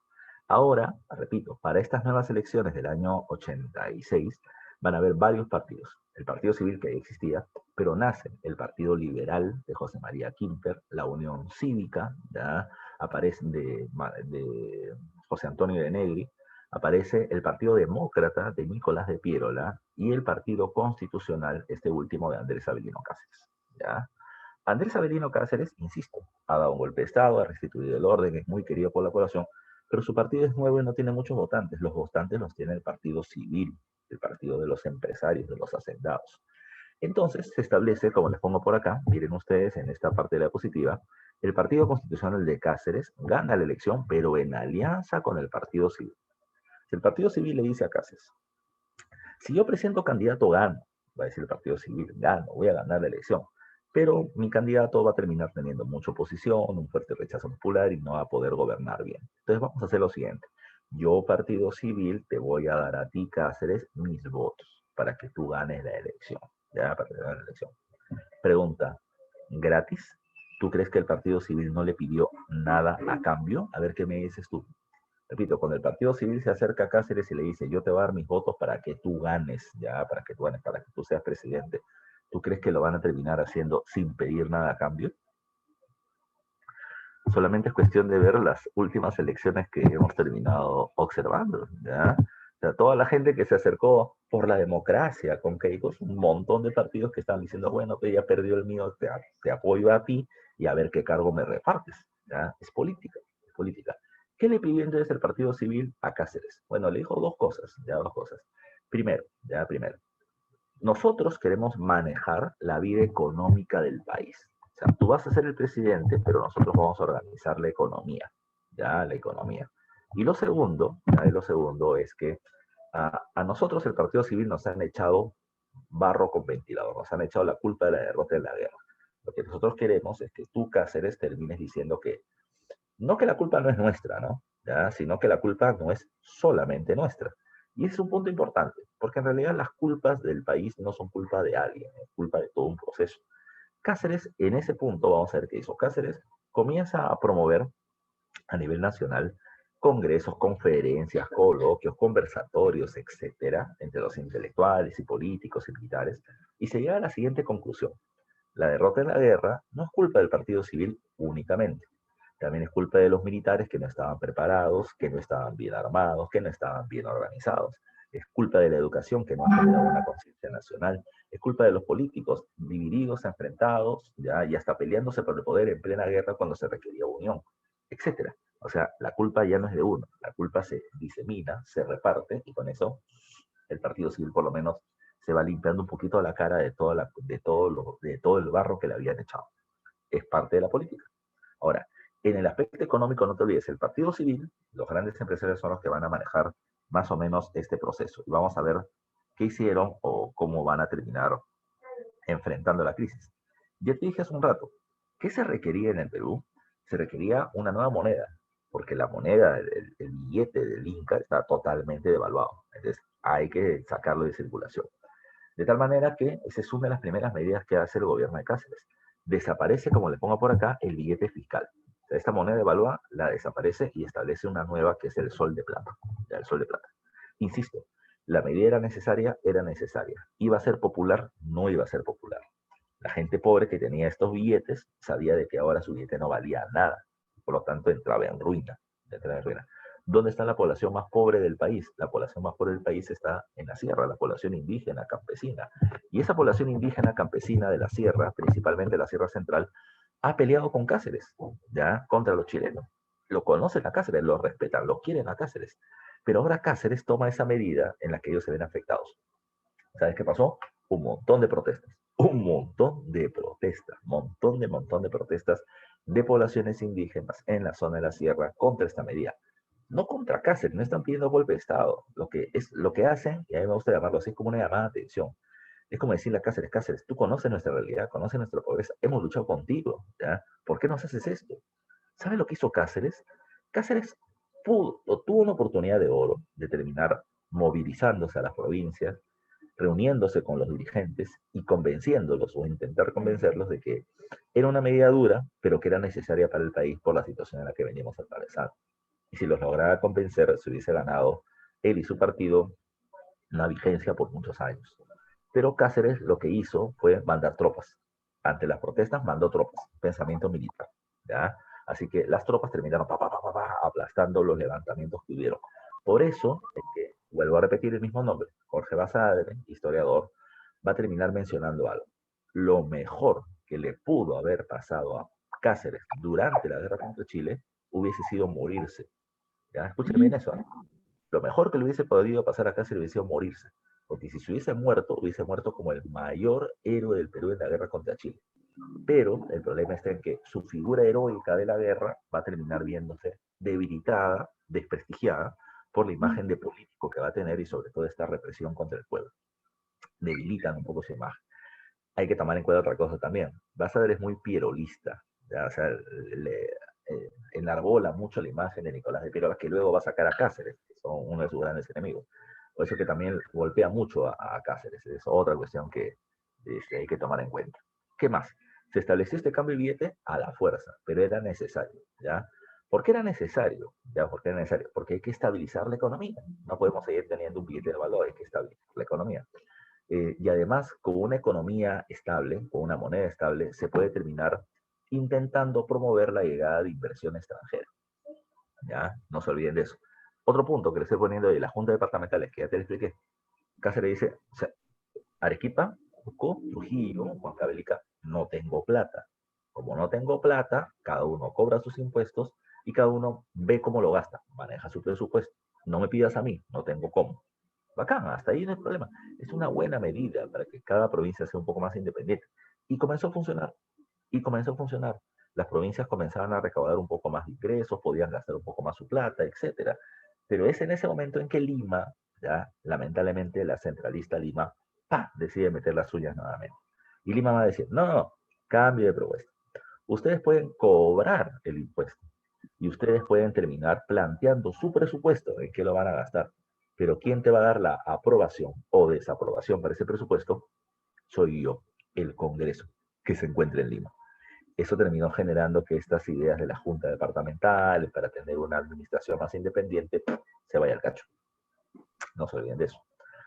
Ahora, repito, para estas nuevas elecciones del año 86 van a haber varios partidos. El Partido Civil que ya existía, pero nace el Partido Liberal de José María Quimper, la Unión Cívica, ¿ya? Aparece de José Antonio de Negri, aparece el Partido Demócrata de Nicolás de Piérola y el Partido Constitucional, este último de Andrés Avelino Cáceres, ¿ya? Andrés Avelino Cáceres, insisto, ha dado un golpe de Estado, ha restituido el orden, es muy querido por la población, pero su partido es nuevo y no tiene muchos votantes. Los votantes los tiene el Partido Civil, el partido de los empresarios, de los hacendados. Entonces se establece, como les pongo por acá, miren ustedes en esta parte de la diapositiva, el Partido Constitucional de Cáceres gana la elección, pero en alianza con el Partido Civil. Si el Partido Civil le dice a Cáceres, si yo presento candidato, gano, va a decir el Partido Civil, gano, voy a ganar la elección, pero mi candidato va a terminar teniendo mucha oposición, un fuerte rechazo popular y no va a poder gobernar bien. Entonces vamos a hacer lo siguiente. Yo, Partido Civil, te voy a dar a ti, Cáceres, mis votos para que tú ganes la elección. ¿Ya? Para que ganes la elección. Pregunta, ¿gratis? ¿Tú crees que el Partido Civil no le pidió nada a cambio? A ver qué me dices tú. Repito, cuando el Partido Civil se acerca a Cáceres y le dice, yo te voy a dar mis votos para que tú ganes, ya, para que tú seas presidente, ¿tú crees que lo van a terminar haciendo sin pedir nada a cambio? Solamente es cuestión de ver las últimas elecciones que hemos terminado observando, ¿ya? O sea, toda la gente que se acercó por la democracia con Keiko, un montón de partidos que están diciendo, bueno, que ya perdió el mío, te apoyo a ti y a ver qué cargo me repartes, ¿ya? Es política, es política. ¿Qué le pidió entonces el Partido Civil a Cáceres? Bueno, le dijo dos cosas, ya dos cosas. Primero, nosotros queremos manejar la vida económica del país. O sea, tú vas a ser el presidente, pero nosotros vamos a organizar la economía, ya, la economía. Y lo segundo, es que a nosotros el Partido Civil nos han echado barro con ventilador, nos han echado la culpa de la derrota en la guerra. Lo que nosotros queremos es que tú, Cáceres, termines diciendo que no que la culpa no es nuestra, ¿no? ¿Ya? Sino que la culpa no es solamente nuestra. Y ese es un punto importante, porque en realidad las culpas del país no son culpa de alguien, es culpa de todo un proceso. Cáceres, en ese punto, vamos a ver qué hizo. Cáceres comienza a promover a nivel nacional congresos, conferencias, coloquios, conversatorios, etcétera, entre los intelectuales y políticos y militares, y se llega a la siguiente conclusión. La derrota en la guerra no es culpa del Partido Civil únicamente. También es culpa de los militares que no estaban preparados, que no estaban bien armados, que no estaban bien organizados. Es culpa de la educación que no ha generado una conciencia nacional. Es culpa de los políticos divididos, enfrentados, ya, y hasta peleándose por el poder en plena guerra cuando se requería unión, etcétera. O sea, la culpa ya no es de uno, la culpa se disemina, se reparte, y con eso el Partido Civil por lo menos se va limpiando un poquito la cara de todo el barro que le habían echado. Es parte de la política. Ahora, en el aspecto económico, no te olvides, el Partido Civil, los grandes empresarios son los que van a manejar más o menos este proceso. Y vamos a ver qué hicieron o cómo van a terminar enfrentando la crisis. Ya te dije hace un rato, ¿qué se requería en el Perú? Se requería una nueva moneda, porque la moneda, el billete del Inca está totalmente devaluado. Entonces hay que sacarlo de circulación. De tal manera que esa es una de las primeras medidas que hace el gobierno de Cáceres. Desaparece, como le pongo por acá, el billete fiscal. Esta moneda devalúa, la desaparece y establece una nueva que es el sol de plata. Ya, el sol de plata. Insisto, la medida era necesaria. ¿Iba a ser popular? No iba a ser popular. La gente pobre que tenía estos billetes sabía de que ahora su billete no valía nada. Por lo tanto, entraba en ruina. ¿Dónde está la población más pobre del país? La población más pobre del país está en la sierra, la población indígena, campesina. Y esa población indígena, campesina de la sierra, principalmente la sierra central, ha peleado con Cáceres, ¿ya? Contra los chilenos. Lo conocen a Cáceres, lo respetan, lo quieren a Cáceres. Pero ahora Cáceres toma esa medida en la que ellos se ven afectados. ¿Sabes qué pasó? Un montón de protestas. Un montón de protestas. Montón de protestas de poblaciones indígenas en la zona de la sierra contra esta medida. No contra Cáceres, no están pidiendo golpe de Estado. Lo que hacen, y a mí me gusta llamarlo así, es como una llamada de atención. Es como decirle a Cáceres, Cáceres, tú conoces nuestra realidad, conoces nuestra pobreza, hemos luchado contigo, ¿ya? ¿Por qué nos haces esto? ¿Sabes lo que hizo Cáceres? Cáceres tuvo una oportunidad de oro de terminar movilizándose a las provincias, reuniéndose con los dirigentes y convenciéndolos o intentar convencerlos de que era una medida dura, pero que era necesaria para el país por la situación en la que veníamos atravesando. Y si los lograba convencer, se hubiese ganado él y su partido una vigencia por muchos años. Pero Cáceres lo que hizo fue mandar tropas. Ante las protestas mandó tropas, pensamiento militar. ¿Ya? Así que las tropas terminaron aplastando los levantamientos que hubieron. Por eso es que, vuelvo a repetir el mismo nombre, Jorge Basadre, historiador, va a terminar mencionando algo. Lo mejor que le pudo haber pasado a Cáceres durante la guerra contra Chile hubiese sido morirse. ¿Ya? Escuchen bien eso, ¿eh? Lo mejor que le hubiese podido pasar a Cáceres hubiese sido morirse. Porque si se hubiese muerto como el mayor héroe del Perú en la guerra contra Chile. Pero el problema está en que su figura heroica de la guerra va a terminar viéndose debilitada, desprestigiada, por la imagen de político que va a tener y sobre todo esta represión contra el pueblo. Debilitan un poco su imagen. Hay que tomar en cuenta otra cosa también. Basadre es muy pierolista, ¿ya? O sea, enarbola mucho la imagen de Nicolás de Pierola, que luego va a sacar a Cáceres, que son uno de sus grandes enemigos. Por eso que también golpea mucho a Cáceres. Es otra cuestión que hay que tomar en cuenta. ¿Qué más? Se estableció este cambio de billete a la fuerza, pero era necesario, ¿ya? ¿Por qué era necesario? ¿Ya? ¿Por qué era necesario? Porque hay que estabilizar la economía. No podemos seguir teniendo un billete de valor, hay que estabilizar la economía. Y además, con una economía estable, con una moneda estable, se puede terminar intentando promover la llegada de inversión extranjera. ¿Ya? No se olviden de eso. Otro punto que le estoy poniendo de la Junta Departamental, que ya te lo expliqué. Cáceres dice, o sea, Arequipa, Cusco, Trujillo, Huancavelica, no tengo plata. Como no tengo plata, cada uno cobra sus impuestos y cada uno ve cómo lo gasta, maneja su presupuesto. No me pidas a mí, no tengo cómo. Bacán, hasta ahí no hay problema. Es una buena medida para que cada provincia sea un poco más independiente. Y comenzó a funcionar. Y comenzó a funcionar. Las provincias comenzaban a recaudar un poco más de ingresos, podían gastar un poco más su plata, etcétera. Pero es en ese momento en que Lima, ya, lamentablemente la centralista Lima, decide meter las suyas nuevamente. Y Lima va a decir, no, no, cambio de propuesta. Ustedes pueden cobrar el impuesto y ustedes pueden terminar planteando su presupuesto en qué lo van a gastar. Pero ¿quién te va a dar la aprobación o desaprobación para ese presupuesto? Soy yo, el Congreso, que se encuentra en Lima. Eso terminó generando que estas ideas de la Junta Departamental para tener una administración más independiente se vaya al cacho. No se olviden de eso.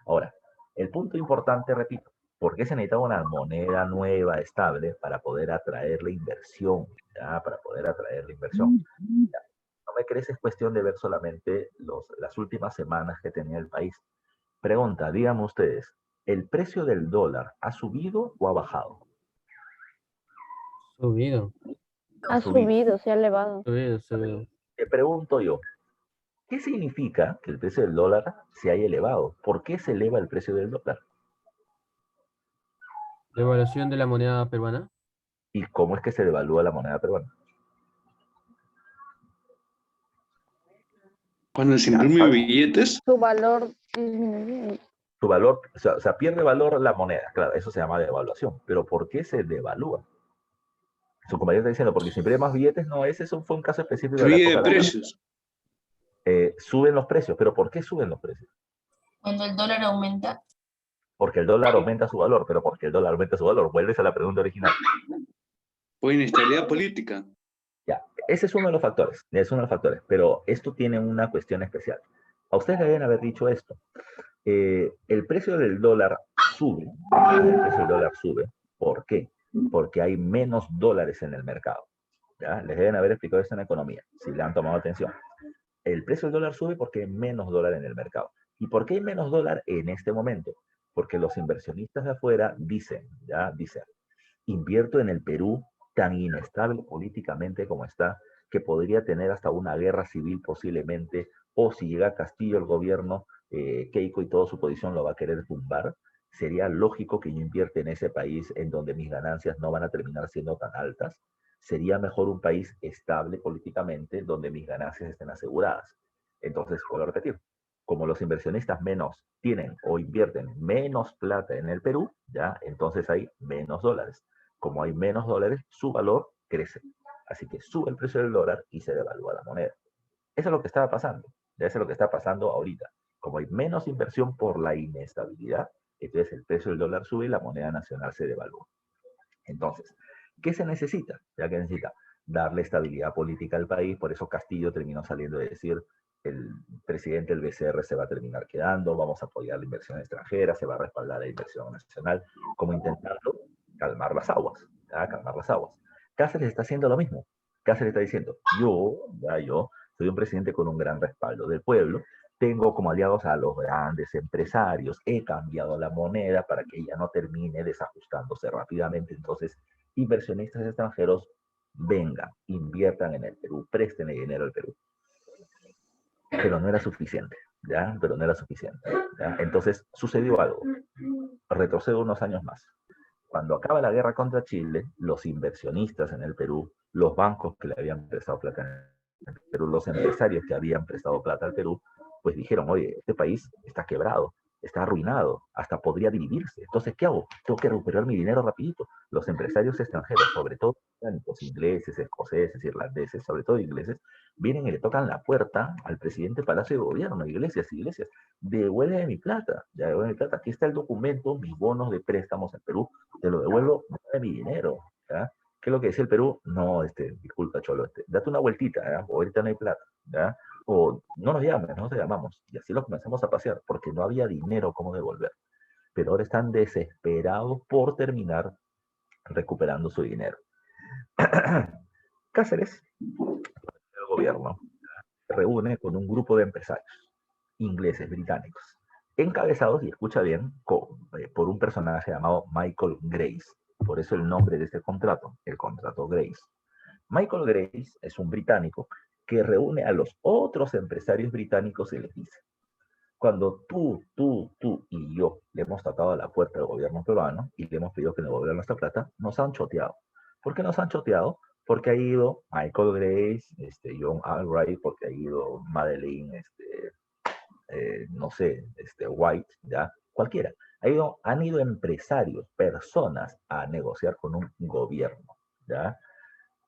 Ahora, el punto importante, repito, ¿por qué se necesitaba una moneda nueva, estable, para poder atraer la inversión? ¿Ya? Para poder atraer la inversión. ¿Ya? No me crees, es cuestión de ver solamente las últimas semanas que tenía el país. Pregunta, díganme ustedes, ¿el precio del dólar ha subido o ha bajado? Subido. Ha subido, se ha elevado. Subido. Te pregunto yo, ¿qué significa que el precio del dólar se haya elevado? ¿Por qué se eleva el precio del dólar? Devaluación de la moneda peruana. ¿Y cómo es que se devalúa la moneda peruana? Cuando se imprime billetes. Su valor disminuye. Su valor, o sea, pierde valor la moneda, claro, eso se llama devaluación. Pero ¿por qué se devalúa? Su compañero está diciendo, porque si imprime más billetes, no, fue un caso específico de la Subida época de precios. Suben los precios, pero ¿por qué suben los precios? Cuando el dólar aumenta. Porque el dólar aumenta su valor, pero porque el dólar aumenta su valor, vuelves a la pregunta original. Por inestabilidad política. Ya, ese es uno de los factores, pero esto tiene una cuestión especial. A ustedes le deben haber dicho esto. El precio del dólar sube, ¿por qué? Porque hay menos dólares en el mercado. ¿Ya? Les deben haber explicado esto en economía, si le han tomado atención. El precio del dólar sube porque hay menos dólar en el mercado. ¿Y por qué hay menos dólar en este momento? Porque los inversionistas de afuera dicen, ya dicen, invierto en el Perú tan inestable políticamente como está, que podría tener hasta una guerra civil posiblemente, o si llega a Castillo el gobierno, Keiko y toda su posición lo va a querer tumbar, sería lógico que yo invierta en ese país en donde mis ganancias no van a terminar siendo tan altas. Sería mejor un país estable políticamente donde mis ganancias estén aseguradas. Entonces, vuelvo a repetir, como los inversionistas menos tienen o invierten menos plata en el Perú, ya, entonces hay menos dólares. Como hay menos dólares, su valor crece. Así que sube el precio del dólar y se devalúa la moneda. Eso es lo que estaba pasando. Eso es lo que está pasando ahorita. Como hay menos inversión por la inestabilidad, entonces el precio del dólar sube y la moneda nacional se devalúa. Entonces, ¿qué se necesita? Ya que necesita darle estabilidad política al país, por eso Castillo terminó saliendo de decir, el presidente del BCR se va a terminar quedando, vamos a apoyar la inversión extranjera, se va a respaldar la inversión nacional, como intentando calmar las aguas, ¿ya? Calmar las aguas. Cáceres está haciendo lo mismo. Cáceres está diciendo, yo soy un presidente con un gran respaldo del pueblo, tengo como aliados a los grandes empresarios, he cambiado la moneda para que ella no termine desajustándose rápidamente, entonces inversionistas extranjeros vengan, inviertan en el Perú, presten el dinero al Perú. Pero no era suficiente, ¿ya? Pero no era suficiente, ¿ya? Entonces sucedió algo. Retrocedo unos años más. Cuando acaba la guerra contra Chile, los inversionistas en el Perú, los bancos que le habían prestado plata en el Perú, los empresarios que habían prestado plata al Perú, pues dijeron, oye, este país está quebrado, está arruinado, hasta podría dividirse. Entonces, ¿qué hago? Tengo que recuperar mi dinero rapidito. Los empresarios extranjeros, sobre todo británicos, ingleses, escoceses, irlandeses, sobre todo ingleses, vienen y le tocan la puerta al presidente Palacio de Gobierno, Iglesias, devuelve mi plata, ya devuelve mi plata, aquí está el documento, mis bonos de préstamos en Perú, te lo devuelvo, de mi dinero, ¿ya? ¿Qué es lo que dice el Perú? No, disculpa, Cholo, date una vueltita, ¿ya? O ahorita no hay plata, ¿ya? O no nos llames, no te llamamos. Y así lo comenzamos a pasear, porque no había dinero como devolver. Pero ahora están desesperados por terminar recuperando su dinero. Cáceres, el gobierno, se reúne con un grupo de empresarios ingleses, británicos, encabezados, y escucha bien, por un personaje llamado Michael Grace. Por eso el nombre de este contrato, el contrato Grace. Michael Grace es un británico que reúne a los otros empresarios británicos y les dice, cuando tú y yo le hemos tocado a la puerta del gobierno peruano y le hemos pedido que nos devuelvan nuestra plata, nos han choteado. ¿Por qué nos han choteado? Porque ha ido Michael Grace, John Albright, porque ha ido Madeleine, no sé, White, ¿ya? Cualquiera. Han ido empresarios, personas a negociar con un gobierno, ¿ya?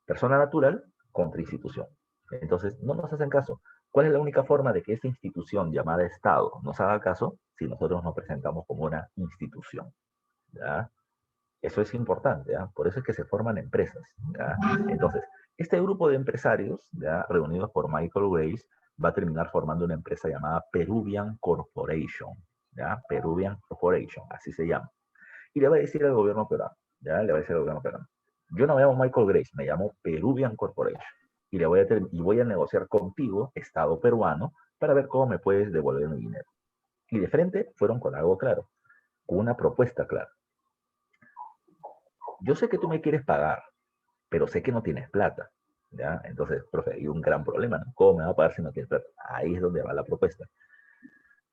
Persona natural contra institución. Entonces, no nos hacen caso. ¿Cuál es la única forma de que esta institución llamada Estado nos haga caso? Si nosotros nos presentamos como una institución, ¿ya? Eso es importante, ¿ya? Por eso es que se forman empresas, ¿ya? Entonces, este grupo de empresarios, ¿ya? Reunidos por Michael Grace, va a terminar formando una empresa llamada Peruvian Corporation, ¿ya? Peruvian Corporation, así se llama. Y le va a decir al gobierno peruano, ¿ya? Le va a decir al gobierno peruano, yo no me llamo Michael Grace, me llamo Peruvian Corporation. Y voy a negociar contigo, Estado peruano, para ver cómo me puedes devolver mi dinero. Y de frente fueron con algo claro, con una propuesta clara. Yo sé que tú me quieres pagar, pero sé que no tienes plata, ¿ya? Entonces, profe, hay un gran problema, ¿no? ¿Cómo me va a pagar si no tienes plata? Ahí es donde va la propuesta.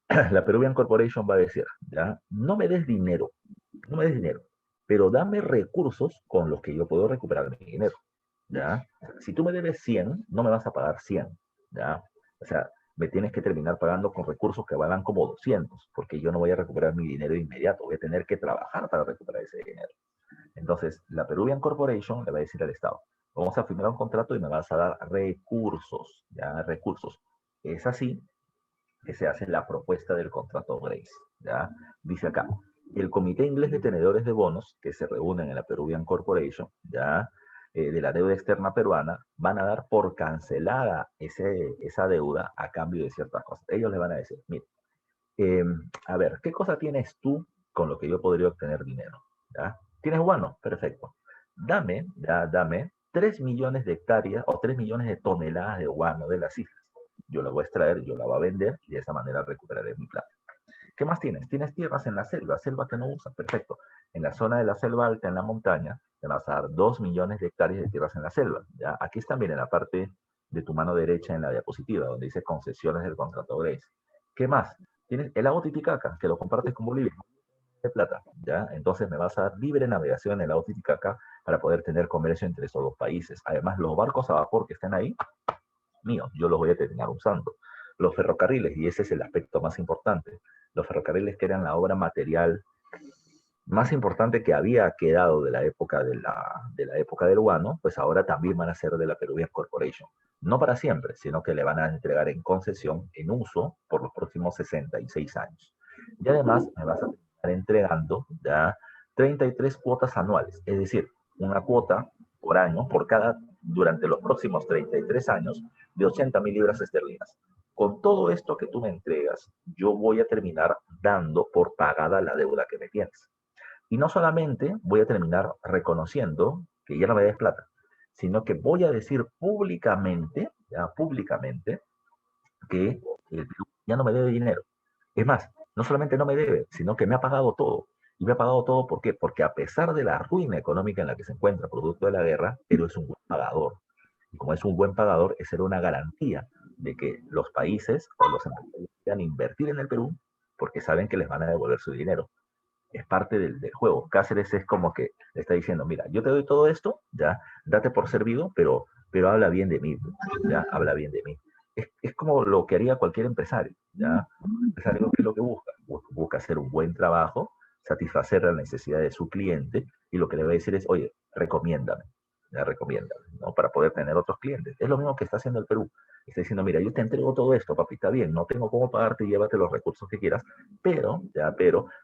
La Peruvian Corporation va a decir, ¿ya? No me des dinero, pero dame recursos con los que yo puedo recuperar mi dinero, ¿ya? Si tú me debes 100, no me vas a pagar 100, ¿ya? O sea, me tienes que terminar pagando con recursos que valan como 200, porque yo no voy a recuperar mi dinero de inmediato, voy a tener que trabajar para recuperar ese dinero. Entonces, la Peruvian Corporation le va a decir al Estado, vamos a firmar un contrato y me vas a dar recursos, ¿ya? Recursos. Es así que se hace la propuesta del contrato Grace, ¿ya? Dice acá, el Comité Inglés de Tenedores de Bonos, que se reúnen en la Peruvian Corporation, ¿ya? De la deuda externa peruana, van a dar por cancelada esa deuda a cambio de ciertas cosas. Ellos le van a decir, mira, a ver, ¿qué cosa tienes tú con lo que yo podría obtener dinero? ¿Ya? ¿Tienes guano? Perfecto. Dame 3 millones de hectáreas o 3 millones de toneladas de guano de las islas. yo la voy a extraer, yo la voy a vender y de esa manera recuperaré mi plata. ¿Qué más tienes? Tienes tierras en la selva que no usas, perfecto. En la zona de la selva alta, en la montaña, te vas a dar 2 millones de hectáreas de tierras en la selva. ¿Ya? Aquí están bien en la parte de tu mano derecha en la diapositiva, donde dice concesiones del contrato Grace. ¿Qué más? Tienes el lago Titicaca, que lo compartes con Bolivia, de plata, ¿ya? Entonces me vas a dar libre navegación en el lago Titicaca para poder tener comercio entre esos dos países. Además, los barcos a vapor que están ahí, míos, yo los voy a terminar usando. Los ferrocarriles, y ese es el aspecto más importante, los ferrocarriles que eran la obra material más importante que había quedado de la época de la época del Guano, pues ahora también van a ser de la Peruvian Corporation. No para siempre, sino que le van a entregar en concesión, en uso, por los próximos 66 años. Y además me vas a estar entregando ya 33 cuotas anuales, es decir, una cuota por año, durante los próximos 33 años, de 80.000 libras esterlinas. Con todo esto que tú me entregas, yo voy a terminar dando por pagada la deuda que me tienes. Y no solamente voy a terminar reconociendo que ya no me des plata, sino que voy a decir públicamente, ya públicamente, que el Perú ya no me debe dinero. Es más, no solamente no me debe, sino que me ha pagado todo. Y me ha pagado todo, ¿por qué? Porque a pesar de la ruina económica en la que se encuentra producto de la guerra, Perú es un buen pagador. Y como es un buen pagador, esa era una garantía de que los países o los empresarios quieran invertir en el Perú porque saben que les van a devolver su dinero. Es parte del juego. Cáceres es como que le está diciendo, mira, yo te doy todo esto, ya, date por servido, pero habla bien de mí, ya, habla bien de mí. Es como lo que haría cualquier empresario, ya. El empresario, ¿qué es lo que busca? Busca hacer un buen trabajo, satisfacer la necesidad de su cliente, y lo que le va a decir es, oye, recomiéndame, ya, recomiéndame, ¿no? Para poder tener otros clientes. Es lo mismo que está haciendo el Perú. Está diciendo, mira, yo te entrego todo esto, papi, está bien, no tengo cómo pagarte, llévate los recursos que quieras, pero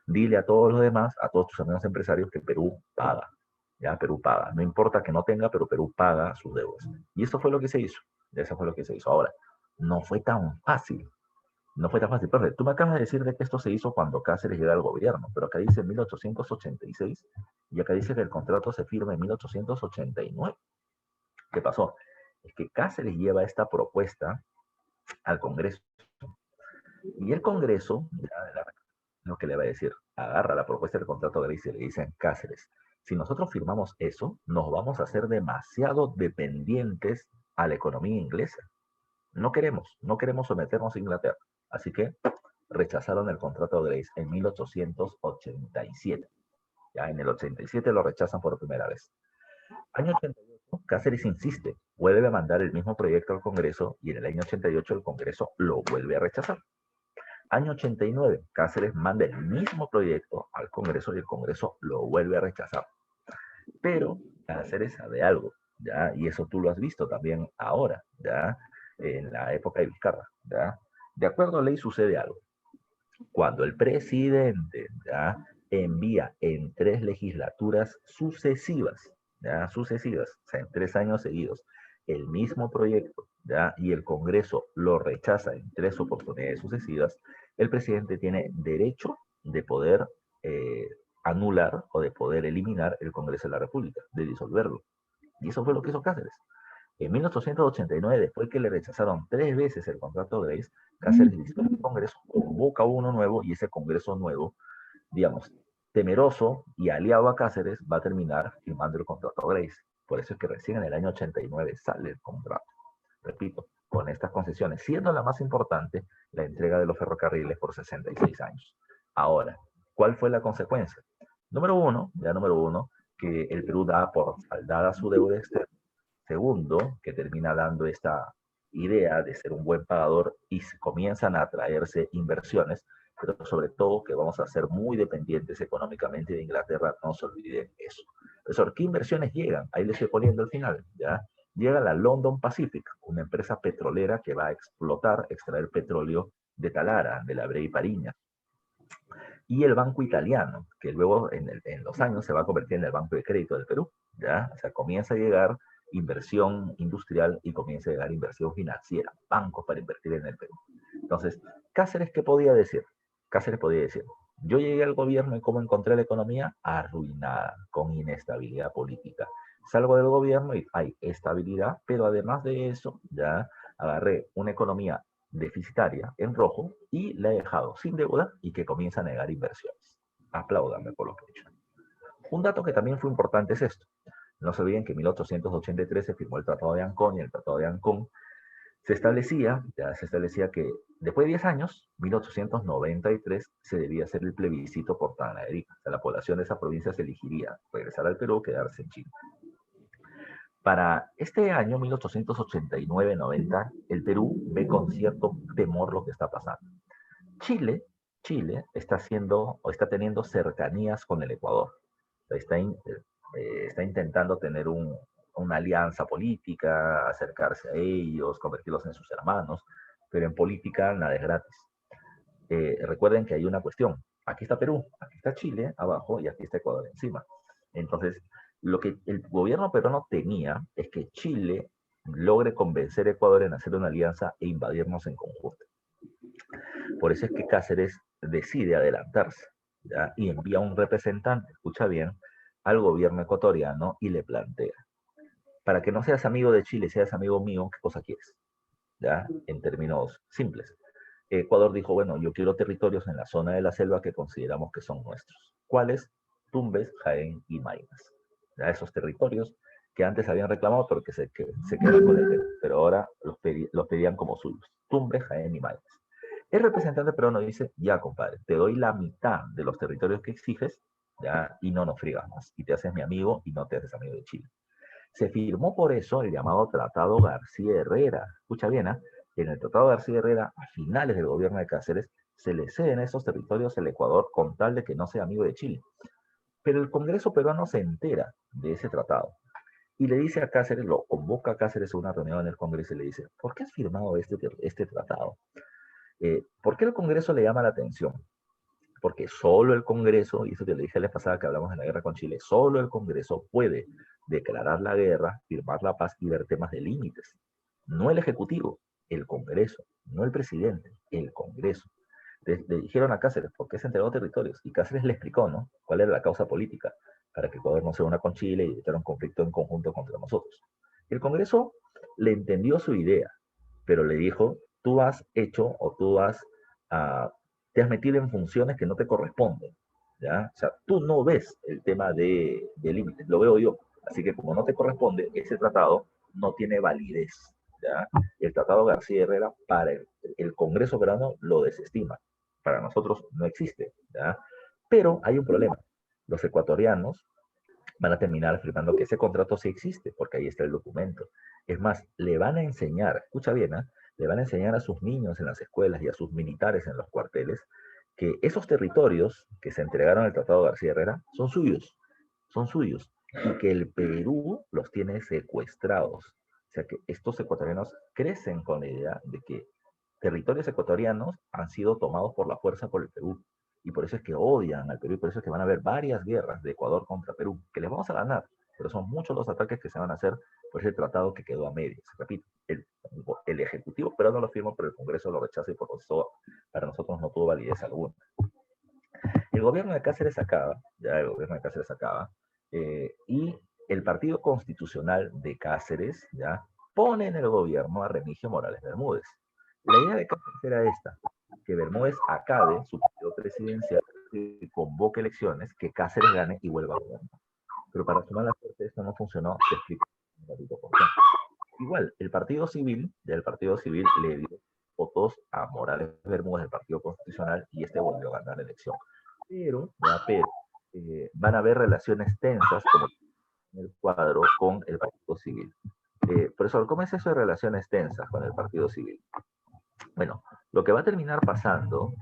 dile a todos los demás, a todos tus amigos empresarios, que Perú paga. Ya, Perú paga. No importa que no tenga, pero Perú paga sus deudas. Y eso fue lo que se hizo. Eso fue lo que se hizo. Ahora, no fue tan fácil. No fue tan fácil. Profe, tú me acabas de decir de que esto se hizo cuando Cáceres llega al gobierno, pero acá dice 1886 y acá dice que el contrato se firma en 1889. ¿Qué pasó? Es que Cáceres lleva esta propuesta al Congreso. Y el Congreso, lo que le va a decir, agarra la propuesta del contrato de ley y le dicen, Cáceres, si nosotros firmamos eso, nos vamos a hacer demasiado dependientes a la economía inglesa. No queremos someternos a Inglaterra. Así que rechazaron el contrato de Grace en 1887. Ya en el 87 lo rechazan por primera vez. Año 88, Cáceres insiste, vuelve a mandar el mismo proyecto al Congreso y en el año 88 el Congreso lo vuelve a rechazar. Año 89, Cáceres manda el mismo proyecto al Congreso y el Congreso lo vuelve a rechazar. Pero Cáceres sabe algo, ¿ya? Y eso tú lo has visto también ahora, ¿ya? En la época de Vizcarra, ¿ya? De acuerdo a ley sucede algo. Cuando el presidente, ¿ya?, envía en 3 legislaturas sucesivas, ¿ya?, sucesivas, o sea, en 3 años seguidos, el mismo proyecto, ¿ya?, y el Congreso lo rechaza en 3 oportunidades sucesivas, el presidente tiene derecho de poder anular o de poder eliminar el Congreso de la República, de disolverlo. Y eso fue lo que hizo Cáceres. En 1889, después que le rechazaron 3 veces el contrato de Grace, Cáceres disuelve el Congreso, convoca uno nuevo, y ese Congreso nuevo, digamos, temeroso y aliado a Cáceres, va a terminar firmando el contrato Grace. Por eso es que recién en el año 89 sale el contrato. Repito, con estas concesiones, siendo la más importante la entrega de los ferrocarriles por 66 años. Ahora, ¿cuál fue la consecuencia? Número uno, que el Perú da por saldada su deuda externa. Segundo, que termina dando esta idea de ser un buen pagador y comienzan a atraerse inversiones, pero sobre todo que vamos a ser muy dependientes económicamente de Inglaterra, no se olviden eso. Profesor, ¿qué inversiones llegan? Ahí le estoy poniendo el final, ¿ya? Llega la London Pacific, una empresa petrolera que va a extraer petróleo de Talara, de la Brei Pariña. Y el Banco Italiano, que luego en los años se va a convertir en el Banco de Crédito del Perú, ¿ya? O sea, comienza a llegar inversión industrial y comienza a llegar inversión financiera, bancos para invertir en el Perú. Entonces, Cáceres, ¿qué podía decir? Cáceres podía decir, yo llegué al gobierno y ¿cómo encontré la economía? Arruinada, con inestabilidad política. Salgo del gobierno y hay estabilidad, pero además de eso, ya agarré una economía deficitaria en rojo y la ha dejado sin deuda y que comienza a negar inversiones. Apláudanme por lo que he hecho. Un dato que también fue importante es esto. No se olviden que en 1883 se firmó el Tratado de Ancón, y el Tratado de Ancón se establecía que después de 10 años, 1893, se debía hacer el plebiscito por Tangaerica. O sea, la población de esa provincia se elegiría regresar al Perú o quedarse en Chile. Para este año, 1889-90, el Perú ve con cierto temor lo que está pasando. Chile está teniendo cercanías con el Ecuador. Está intentando tener una alianza política, acercarse a ellos, convertirlos en sus hermanos, pero en política nada es gratis. Recuerden que hay una cuestión. Aquí está Perú, aquí está Chile abajo y aquí está Ecuador encima. Entonces, lo que el gobierno peruano tenía es que Chile logre convencer a Ecuador en hacer una alianza e invadirnos en conjunto. Por eso es que Cáceres decide adelantarse, ¿ya? Y envía un representante, escucha bien, al gobierno ecuatoriano y le plantea: para que no seas amigo de Chile, seas amigo mío, ¿qué cosa quieres? ¿Ya? En términos simples. Ecuador dijo, bueno, yo quiero territorios en la zona de la selva que consideramos que son nuestros. ¿Cuáles? Tumbes, Jaén y Maynas. ¿Ya? Esos territorios que antes habían reclamado, pero que se quedan con el Perú, pero ahora los pedían como suyos. Tumbes, Jaén y Maynas. El representante peruano dice, ya compadre, te doy la mitad de los territorios que exiges, ya, y no nos friegas más, y te haces mi amigo y no te haces amigo de Chile. Se firmó por eso el llamado Tratado García Herrera. Escucha bien, ¿eh? En el Tratado García Herrera, a finales del gobierno de Cáceres, se le ceden esos territorios al Ecuador con tal de que no sea amigo de Chile. Pero el Congreso peruano se entera de ese tratado y le dice a Cáceres, lo convoca a Cáceres a una reunión en el Congreso y le dice, ¿por qué has firmado este tratado? ¿Por qué el Congreso le llama la atención? Porque solo el Congreso, y eso te lo dije la vez pasada que hablamos de la guerra con Chile, solo el Congreso puede declarar la guerra, firmar la paz y ver temas de límites. No el Ejecutivo, el Congreso, no el presidente, el Congreso. Le dijeron a Cáceres, ¿por qué se entregó territorios? Y Cáceres le explicó, ¿no? ¿Cuál era la causa política? Para que Ecuador no se una con Chile y evitar un conflicto en conjunto contra nosotros. El Congreso le entendió su idea, pero le dijo, tú has hecho o te has metido en funciones que no te corresponden, ¿ya? O sea, tú no ves el tema de límites, lo veo yo. Así que como no te corresponde, ese tratado no tiene validez, ¿ya? El tratado García Herrera para el Congreso peruano lo desestima. Para nosotros no existe, ¿ya? Pero hay un problema. Los ecuatorianos van a terminar afirmando que ese contrato sí existe, porque ahí está el documento. Es más, le van a enseñar, escucha bien, ¿eh? Le van a enseñar a sus niños en las escuelas y a sus militares en los cuarteles que esos territorios que se entregaron al Tratado García Herrera son suyos, y que el Perú los tiene secuestrados. O sea que estos ecuatorianos crecen con la idea de que territorios ecuatorianos han sido tomados por la fuerza por el Perú. Y por eso es que odian al Perú, y por eso es que van a haber varias guerras de Ecuador contra Perú, que les vamos a ganar, pero son muchos los ataques que se van a hacer por ese tratado que quedó a medias. Repito, el Ejecutivo peruano lo firmó, pero el Congreso lo rechaza y por eso para nosotros no tuvo validez alguna. El gobierno de Cáceres acaba, y el Partido Constitucional de Cáceres, ya, pone en el gobierno a Remigio Morales Bermúdez. La idea de Cáceres era esta, que Bermúdez acabe su periodo presidencial, que convoque elecciones, que Cáceres gane y vuelva a gobernar. Pero para su mala suerte esto no funcionó, te explico un ratito por qué. Igual, el Partido Civil le dio votos a Morales Bermúdez del Partido Constitucional y este volvió a ganar la elección. Pero van a haber relaciones tensas, como en el cuadro, con el Partido Civil. Profesor, ¿cómo es eso de relaciones tensas con el Partido Civil? Bueno, lo que va a terminar pasando,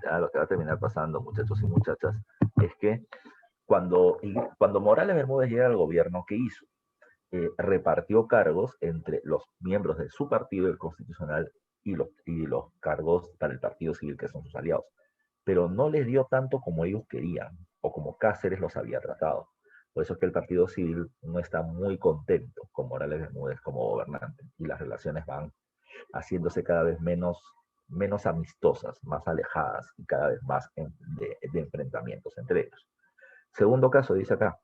muchachos y muchachas, es que cuando Morales Bermúdez llega al gobierno, ¿qué hizo? Repartió cargos entre los miembros de su partido, el Constitucional, y los cargos para el Partido Civil, que son sus aliados. Pero no les dio tanto como ellos querían, o como Cáceres los había tratado. Por eso es que el Partido Civil no está muy contento con Morales Bermúdez como gobernante, y las relaciones van haciéndose cada vez menos amistosas, más alejadas, y cada vez más de enfrentamientos entre ellos. Segundo caso, dice acá,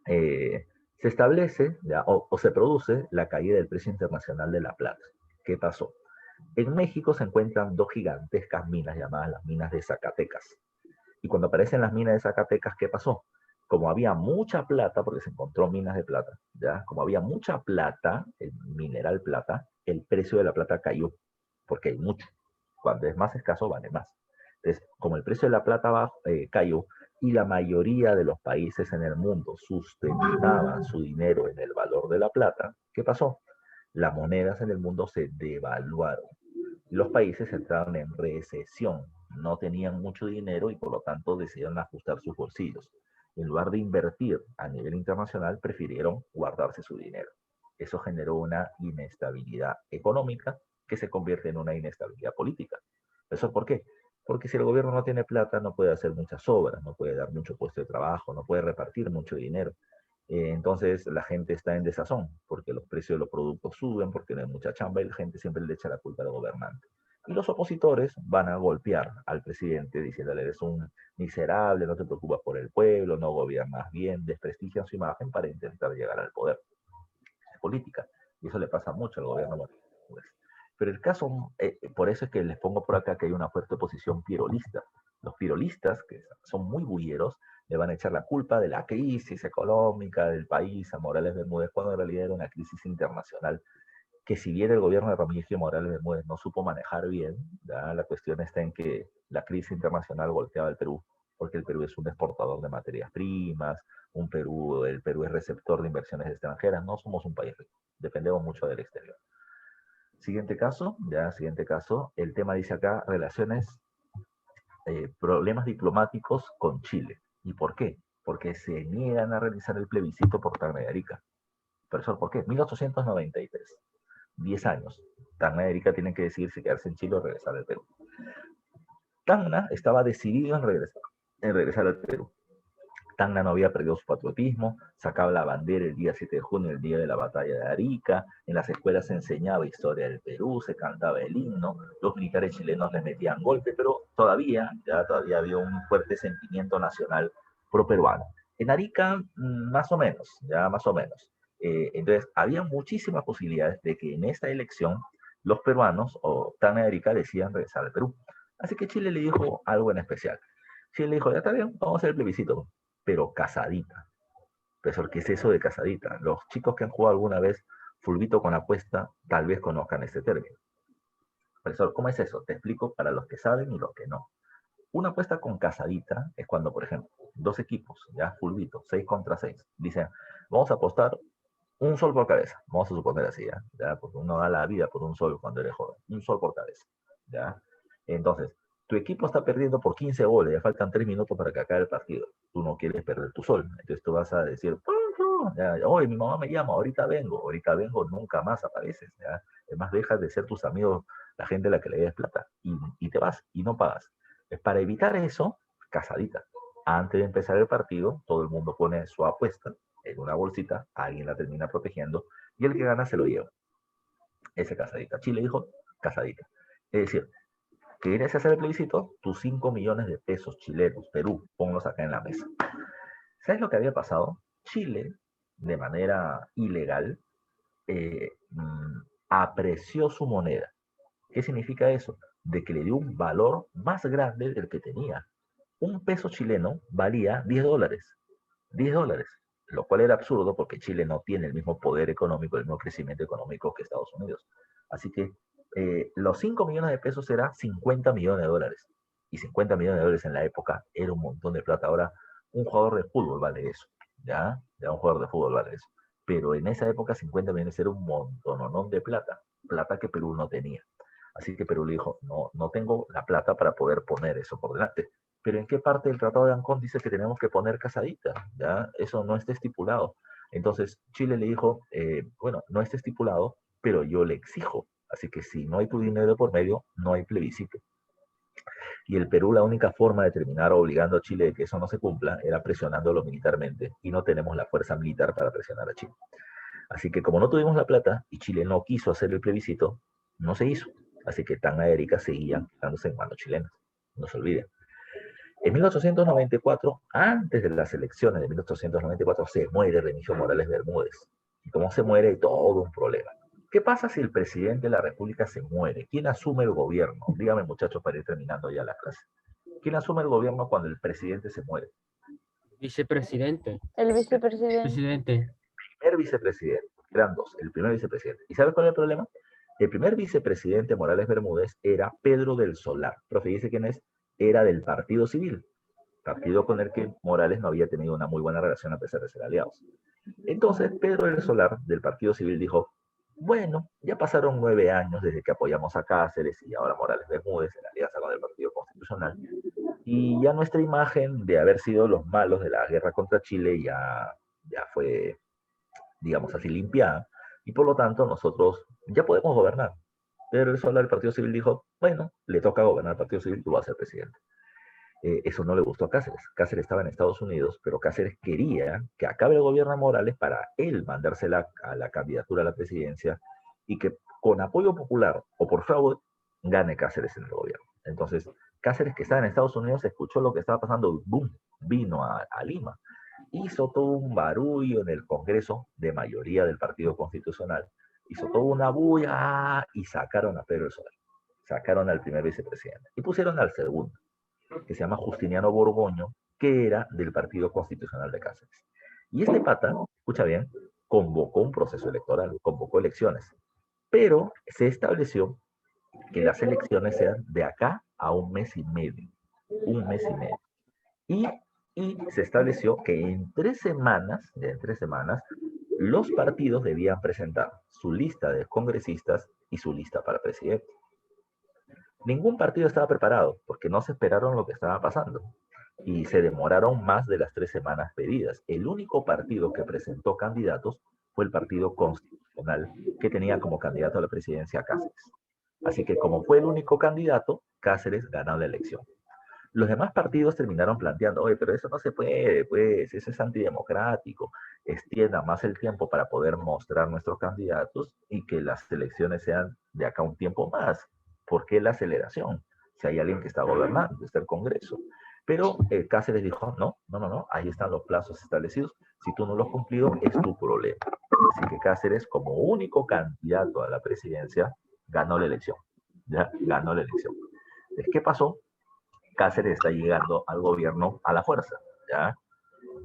se establece o se produce la caída del precio internacional de la plata. ¿Qué pasó? En México se encuentran dos gigantescas minas llamadas las minas de Zacatecas. Y cuando aparecen las minas de Zacatecas, ¿qué pasó? Como había mucha plata, porque se encontró minas de plata, ¿ya? Como había mucha plata, el mineral plata, el precio de la plata cayó, porque hay mucho. Cuando es más escaso, vale más. Entonces, como el precio de la plata cayó y la mayoría de los países en el mundo sustentaban su dinero en el valor de la plata, ¿qué pasó? Las monedas en el mundo se devaluaron. Los países entraron en recesión, no tenían mucho dinero y por lo tanto decidieron ajustar sus bolsillos. En lugar de invertir a nivel internacional, prefirieron guardarse su dinero. Eso generó una inestabilidad económica que se convierte en una inestabilidad política. ¿Eso por qué? Porque si el gobierno no tiene plata, no puede hacer muchas obras, no puede dar mucho puesto de trabajo, no puede repartir mucho dinero. Entonces la gente está en desazón, porque los precios de los productos suben, porque no hay mucha chamba y la gente siempre le echa la culpa al gobernante. Y los opositores van a golpear al presidente diciéndole, eres un miserable, no te preocupas por el pueblo, no gobiernas bien, desprestigian su imagen para intentar llegar al poder. Es política, y eso le pasa mucho al gobierno. Pero el caso, por eso es que les pongo por acá que hay una fuerte oposición pirolista. Los pirolistas, que son muy bulleros, le van a echar la culpa de la crisis económica del país a Morales Bermúdez, cuando en realidad era una crisis internacional que si bien el gobierno de Remigio Morales Bermúdez no supo manejar bien, ¿ya? La cuestión está en que la crisis internacional golpeaba al Perú, porque el Perú es un exportador de materias primas, el Perú es receptor de inversiones extranjeras, no somos un país rico, dependemos mucho del exterior. Siguiente caso, el tema dice acá, problemas diplomáticos con Chile. ¿Y por qué? Porque se niegan a realizar el plebiscito por Tacna y Arica. Profesor, ¿por qué? 1893, 10 años. Tacna y Arica tienen que decidir si quedarse en Chile o regresar al Perú. Tacna estaba decidido en regresar al Perú. Tacna no había perdido su patriotismo, sacaba la bandera el día 7 de junio, el día de la batalla de Arica, en las escuelas se enseñaba historia del Perú, se cantaba el himno, los militares chilenos les metían golpe, pero todavía había un fuerte sentimiento nacional pro-peruano. En Arica, más o menos, más o menos. Entonces, había muchísimas posibilidades de que en esta elección los peruanos o Tacna y Arica decidan regresar al Perú. Así que Chile le dijo algo en especial. Chile le dijo, ya está bien, vamos a hacer el plebiscito, pero casadita. Profesor, ¿qué es eso de casadita? Los chicos que han jugado alguna vez fulbito con apuesta tal vez conozcan este término. Profesor, ¿cómo es eso? Te explico para los que saben y los que no. Una apuesta con casadita es cuando, por ejemplo, dos equipos, ya fulbito, 6 contra 6, dicen, vamos a apostar un sol por cabeza. Vamos a suponer así, ¿ya? Porque uno da la vida por un sol cuando eres joven. Un sol por cabeza, ¿ya? Entonces, tu equipo está perdiendo por 15 goles, ya faltan 3 minutos para que acabe el partido. Tú no quieres perder tu sol. Entonces tú vas a decir, oye, mi mamá me llama, ahorita vengo, nunca más apareces. ¿Ya? Es más, dejas de ser tus amigos, la gente a la que le des plata, y te vas, y no pagas. Es para evitar eso, casadita. Antes de empezar el partido, todo el mundo pone su apuesta en una bolsita, alguien la termina protegiendo, y el que gana se lo lleva. Esa casadita. Chile dijo, casadita. Es decir, ¿quieres hacer el plebiscito? Tus 5 millones de pesos chilenos, Perú, ponlos acá en la mesa. ¿Sabes lo que había pasado? Chile, de manera ilegal, apreció su moneda. ¿Qué significa eso? De que le dio un valor más grande del que tenía. Un peso chileno valía 10 dólares. 10 dólares. Lo cual era absurdo porque Chile no tiene el mismo poder económico, el mismo crecimiento económico que Estados Unidos. Así que los 5 millones de pesos era 50 millones de dólares. Y 50 millones de dólares en la época era un montón de plata. Ahora, un jugador de fútbol vale eso. ¿Ya? Un jugador de fútbol vale eso. Pero en esa época 50 millones era un montón de plata. Plata que Perú no tenía. Así que Perú le dijo, no tengo la plata para poder poner eso por delante. Pero ¿en qué parte del Tratado de Ancón dice que tenemos que poner casadita? ¿Ya? Eso no está estipulado. Entonces Chile le dijo, bueno, no está estipulado, pero yo le exijo. Así que si no hay tu dinero por medio, no hay plebiscito. Y el Perú, la única forma de terminar obligando a Chile de que eso no se cumpla era presionándolo militarmente, y no tenemos la fuerza militar para presionar a Chile. Así que como no tuvimos la plata y Chile no quiso hacer el plebiscito, no se hizo. Así que Tacna y Arica seguían quedándose en manos chilenas. No se olviden. En 1894, antes de las elecciones de 1894, se muere Remigio Morales Bermúdez. Y como se muere, hay todo un problema. ¿Qué pasa si el presidente de la República se muere? ¿Quién asume el gobierno? Dígame, muchachos, para ir terminando ya la clase. ¿Quién asume el gobierno cuando el presidente se muere? Vicepresidente. El vicepresidente. Presidente. Primer vicepresidente. Eran dos, el primer vicepresidente. ¿Y sabes cuál es el problema? El primer vicepresidente Morales Bermúdez era Pedro del Solar. Profe, ¿dice quién es? Era del Partido Civil, partido con el que Morales no había tenido una muy buena relación a pesar de ser aliados. Entonces, Pedro del Solar, del Partido Civil, dijo, bueno, ya pasaron 9 años desde que apoyamos a Cáceres y ahora Morales Bermúdez en alianza con el Partido Constitucional, y ya nuestra imagen de haber sido los malos de la guerra contra Chile ya fue, digamos así, limpiada, y por lo tanto nosotros ya podemos gobernar. Pero el Solar, el Partido Civil, dijo, bueno, le toca gobernar al Partido Civil, tú vas a ser presidente. Eso no le gustó a Cáceres. Cáceres estaba en Estados Unidos, pero Cáceres quería que acabe el gobierno de Morales para él mandársela a la candidatura a la presidencia y que con apoyo popular o por fraude gane Cáceres en el gobierno. Entonces, Cáceres, que estaba en Estados Unidos, escuchó lo que estaba pasando, boom, vino a Lima. Hizo todo un barullo en el Congreso de mayoría del Partido Constitucional. Hizo toda una bulla y sacaron a Pedro Solar. Sacaron al primer vicepresidente y pusieron al segundo, que se llama Justiniano Borgoño, que era del Partido Constitucional de Cáceres. Y este pata, escucha bien, convocó un proceso electoral, convocó elecciones, pero se estableció que las elecciones sean de acá a un mes y medio, y se estableció que en 3 semanas, los partidos debían presentar su lista de congresistas y su lista para presidente. Ningún partido estaba preparado porque no se esperaron lo que estaba pasando y se demoraron más de las 3 semanas pedidas. El único partido que presentó candidatos fue el Partido Constitucional, que tenía como candidato a la presidencia a Cáceres. Así que como fue el único candidato, Cáceres ganó la elección. Los demás partidos terminaron planteando, oye, pero eso no se puede, pues eso es antidemocrático, extienda más el tiempo para poder mostrar nuestros candidatos y que las elecciones sean de acá un tiempo más. ¿Por qué la aceleración? Si hay alguien que está gobernando, está el Congreso. Pero Cáceres dijo, no, ahí están los plazos establecidos, si tú no los has cumplido, es tu problema. Así que Cáceres, como único candidato a la presidencia, ganó la elección. ¿Ya? Ganó la elección. Entonces, ¿qué pasó? Cáceres está llegando al gobierno a la fuerza, ¿ya?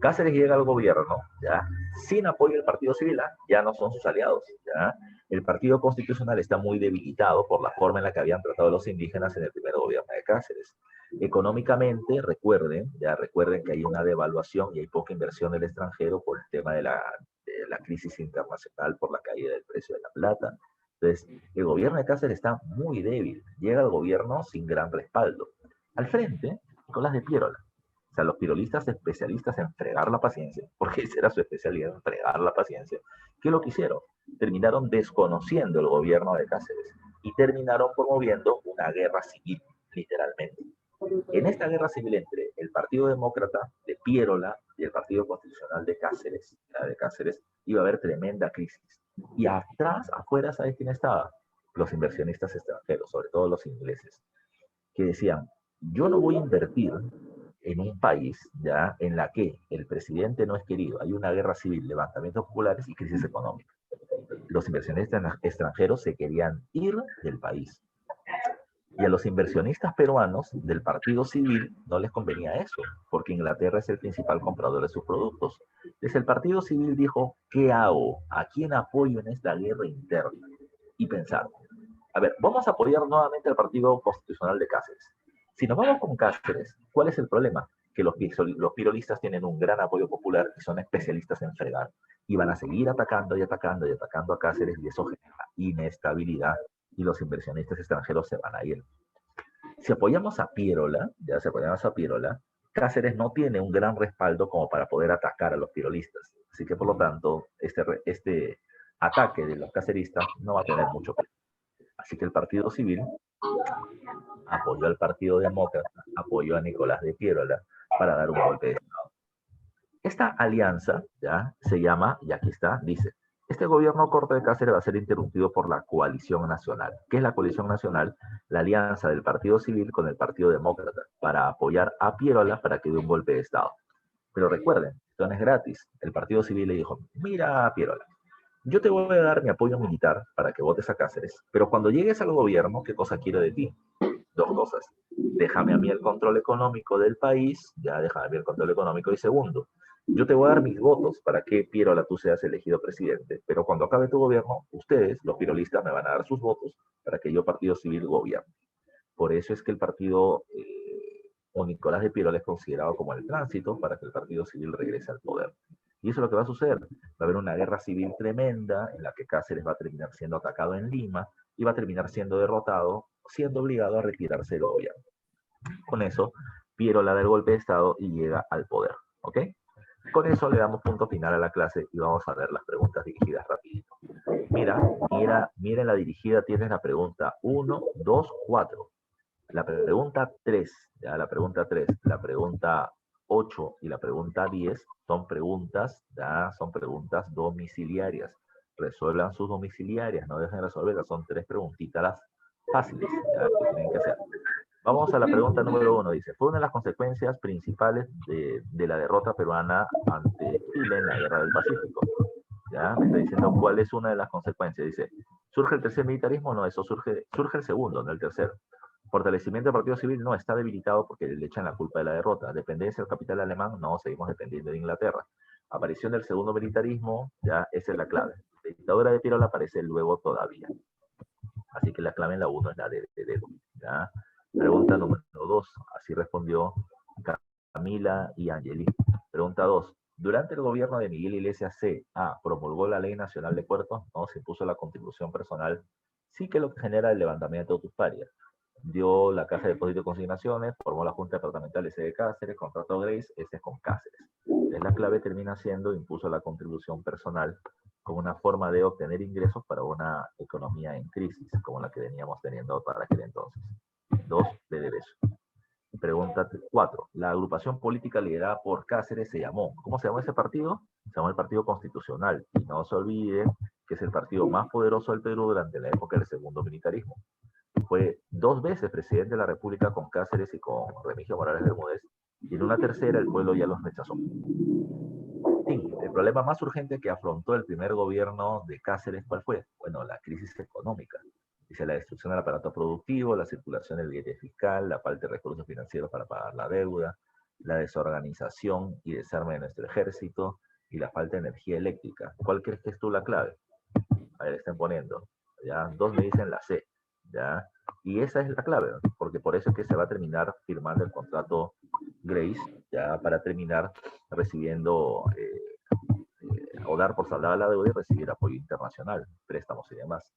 Cáceres llega al gobierno, ¿ya? Sin apoyo del Partido Civil, ya no son sus aliados, ¿ya? El Partido Constitucional está muy debilitado por la forma en la que habían tratado a los indígenas en el primer gobierno de Cáceres. Económicamente, recuerden que hay una devaluación y hay poca inversión del extranjero por el tema de la crisis internacional, por la caída del precio de la plata. Entonces, el gobierno de Cáceres está muy débil, llega al gobierno sin gran respaldo. Al frente, Nicolás de Piérola. O sea, los pirolistas especialistas en fregar la paciencia, porque esa era su especialidad, fregar la paciencia. ¿Qué lo que hicieron? Terminaron desconociendo el gobierno de Cáceres y terminaron promoviendo una guerra civil, literalmente. En esta guerra civil entre el Partido Demócrata de Piérola y el Partido Constitucional de Cáceres, iba a haber tremenda crisis. Y atrás, afuera, ¿sabes quién estaba? Los inversionistas extranjeros, sobre todo los ingleses, que decían, yo no voy a invertir en un país ya en la que el presidente no es querido, hay una guerra civil, levantamientos populares y crisis económica. Los inversionistas extranjeros se querían ir del país. Y a los inversionistas peruanos del Partido Civil no les convenía eso, porque Inglaterra es el principal comprador de sus productos. Entonces el Partido Civil dijo, ¿qué hago? ¿A quién apoyo en esta guerra interna? Y pensaron, a ver, vamos a apoyar nuevamente al Partido Constitucional de Cáceres. Si nos vamos con Cáceres, ¿cuál es el problema? Que los pirolistas tienen un gran apoyo popular y son especialistas en fregar. Y van a seguir atacando y atacando y atacando a Cáceres y eso genera inestabilidad y los inversionistas extranjeros se van a ir. Si apoyamos a Piérola, Cáceres no tiene un gran respaldo como para poder atacar a los pirolistas. Así que por lo tanto, este ataque de los caceristas no va a tener mucho peso. Así que el Partido Civil apoyó al Partido Demócrata, apoyó a Nicolás de Piérola para dar un golpe de Estado. Esta alianza ya se llama, y aquí está, dice, este gobierno corto de Cáceres va a ser interrumpido por la coalición nacional. ¿Qué es la coalición nacional? La alianza del Partido Civil con el Partido Demócrata para apoyar a Piérola para que dé un golpe de Estado. Pero recuerden, esto no es gratis. El Partido Civil le dijo, mira Piérola, yo te voy a dar mi apoyo militar para que votes a Cáceres, pero cuando llegues al gobierno, ¿qué cosa quiero de ti? Dos cosas. Déjame a mí el control económico del país, ya déjame a mí el control económico. Y segundo, yo te voy a dar mis votos para que, Pirola, tú seas elegido presidente, pero cuando acabe tu gobierno, ustedes, los pirolistas, me van a dar sus votos para que yo, Partido Civil, gobierne. Por eso es que el partido o Nicolás de Pirola es considerado como el tránsito para que el Partido Civil regrese al poder. Y eso es lo que va a suceder. Va a haber una guerra civil tremenda en la que Cáceres va a terminar siendo atacado en Lima y va a terminar siendo derrotado, siendo obligado a retirarse del gobierno. Con eso, Pirola da el golpe de Estado y llega al poder. ¿Ok? Con eso le damos punto final a la clase y vamos a ver las preguntas dirigidas rapidito. Mira en la dirigida tienes la pregunta 1, 2, 4. La pregunta 3, ya la pregunta 3, la pregunta 8 y la pregunta 10 son preguntas, ya son preguntas domiciliarias. Resuelvan sus domiciliarias, no dejen de resolverlas, son 3 preguntitas fáciles, ya, que tienen que hacer. Vamos a la pregunta número 1, dice, fue una de las consecuencias principales de la derrota peruana ante Chile en la Guerra del Pacífico. Ya, me está diciendo cuál es una de las consecuencias. Dice, ¿surge el tercer militarismo? No, eso surge el segundo, no el tercero. Fortalecimiento del Partido Civil no, está debilitado porque le echan la culpa de la derrota. Dependencia del capital alemán, no, seguimos dependiendo de Inglaterra. Aparición del segundo militarismo, ya, esa es la clave. La dictadura de Pirola aparece luego todavía. Así que la clave en la 1 es la de dedo. ¿Ya? Pregunta número 2, así respondió Camila y Angeli. Pregunta 2, durante el gobierno de Miguel Iglesias C.A. promulgó la Ley Nacional de Puertos, no, se impuso la contribución personal, sí, que lo que genera el levantamiento de tus parias. Dio la Caja de Depósito y Consignaciones, formó la Junta Departamental S de Cáceres, contrató Grace, este es con Cáceres. La clave termina siendo impuso la contribución personal como una forma de obtener ingresos para una economía en crisis, como la que veníamos teniendo para aquel entonces. 2, de derecho. Pregunta 4. La agrupación política liderada por Cáceres se llamó. ¿Cómo se llamó ese partido? Se llamó el Partido Constitucional. Y no se olvide que es el partido más poderoso del Perú durante la época del segundo militarismo. Fue 2 veces presidente de la República con Cáceres y con Remigio Morales Bermúdez. Y en una tercera el pueblo ya los rechazó. 5. El problema más urgente que afrontó el primer gobierno de Cáceres, ¿cuál fue? Bueno, la crisis económica. Dice la destrucción del aparato productivo, la circulación del billete fiscal, la falta de recursos financieros para pagar la deuda, la desorganización y desarme de nuestro ejército y la falta de energía eléctrica. ¿Cuál crees que es tú la clave? A ver, estén poniendo. ¿Ya? 2 me dicen la C. ¿Ya? Y esa es la clave, ¿no? Porque por eso es que se va a terminar firmando el contrato Grace, ya para terminar recibiendo o dar por saldada la deuda y recibir apoyo internacional, préstamos y demás.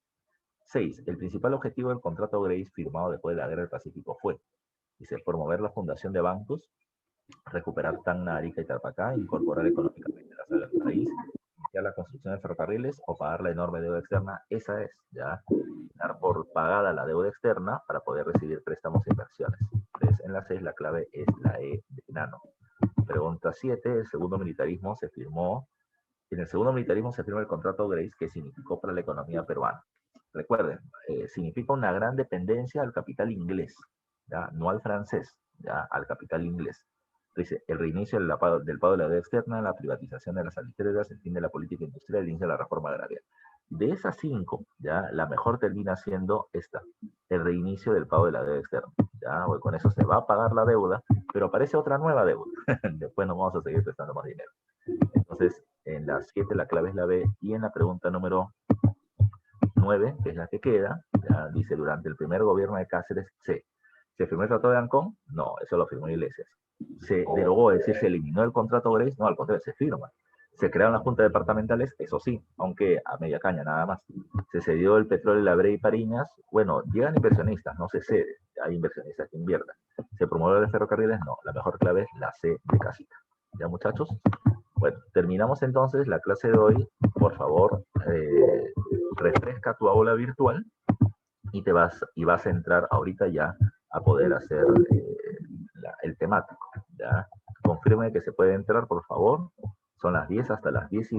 6. El principal objetivo del contrato Grace firmado después de la Guerra del Pacífico fue, dice, promover la fundación de bancos, recuperar Tacna, Arica y Tarapacá, incorporar económicamente las áreas del país, iniciar la construcción de ferrocarriles o pagar la enorme deuda externa. Esa es, ya, dar por pagada la deuda externa para poder recibir préstamos e inversiones. Entonces, en la 6 la clave es la E de Nano. Pregunta 7. El segundo militarismo se firmó, en el segundo militarismo se firmó el contrato Grace, que significó para la economía peruana. Recuerden, significa una gran dependencia al capital inglés, ¿ya? No al francés, ¿ya? Al capital inglés. Dice, el reinicio del pago de la deuda externa, la privatización de las salitreras, el fin de la política industrial, el inicio de la reforma agraria. De esas 5, ¿ya? La mejor termina siendo esta, el reinicio del pago de la deuda externa. ¿Ya? Bueno, con eso se va a pagar la deuda, pero aparece otra nueva deuda. Después nos vamos a seguir prestando más dinero. Entonces, en la 7 la clave es la B, y en la pregunta número 9, que es la que queda, ya dice, durante el primer gobierno de Cáceres, C. ¿Se firmó el Tratado de Ancón? No, eso lo firmó Iglesias. ¿Se derogó, es decir, se eliminó el contrato Grace? No, al contrario, se firma. ¿Se crearon las juntas departamentales? Eso sí, aunque a media caña nada más. ¿Se cedió el petróleo La Brea y Pariñas? Bueno, llegan inversionistas, no se cede, hay inversionistas que inviertan. ¿Se promueve los ferrocarriles? No, la mejor clave es la C de casita. ¿Ya, muchachos? Bueno, terminamos entonces la clase de hoy. Por favor, refresca tu aula virtual y vas a entrar ahorita ya a poder hacer el temático. ¿Ya? Confirme que se puede entrar, por favor. Son las 10 hasta las 10 y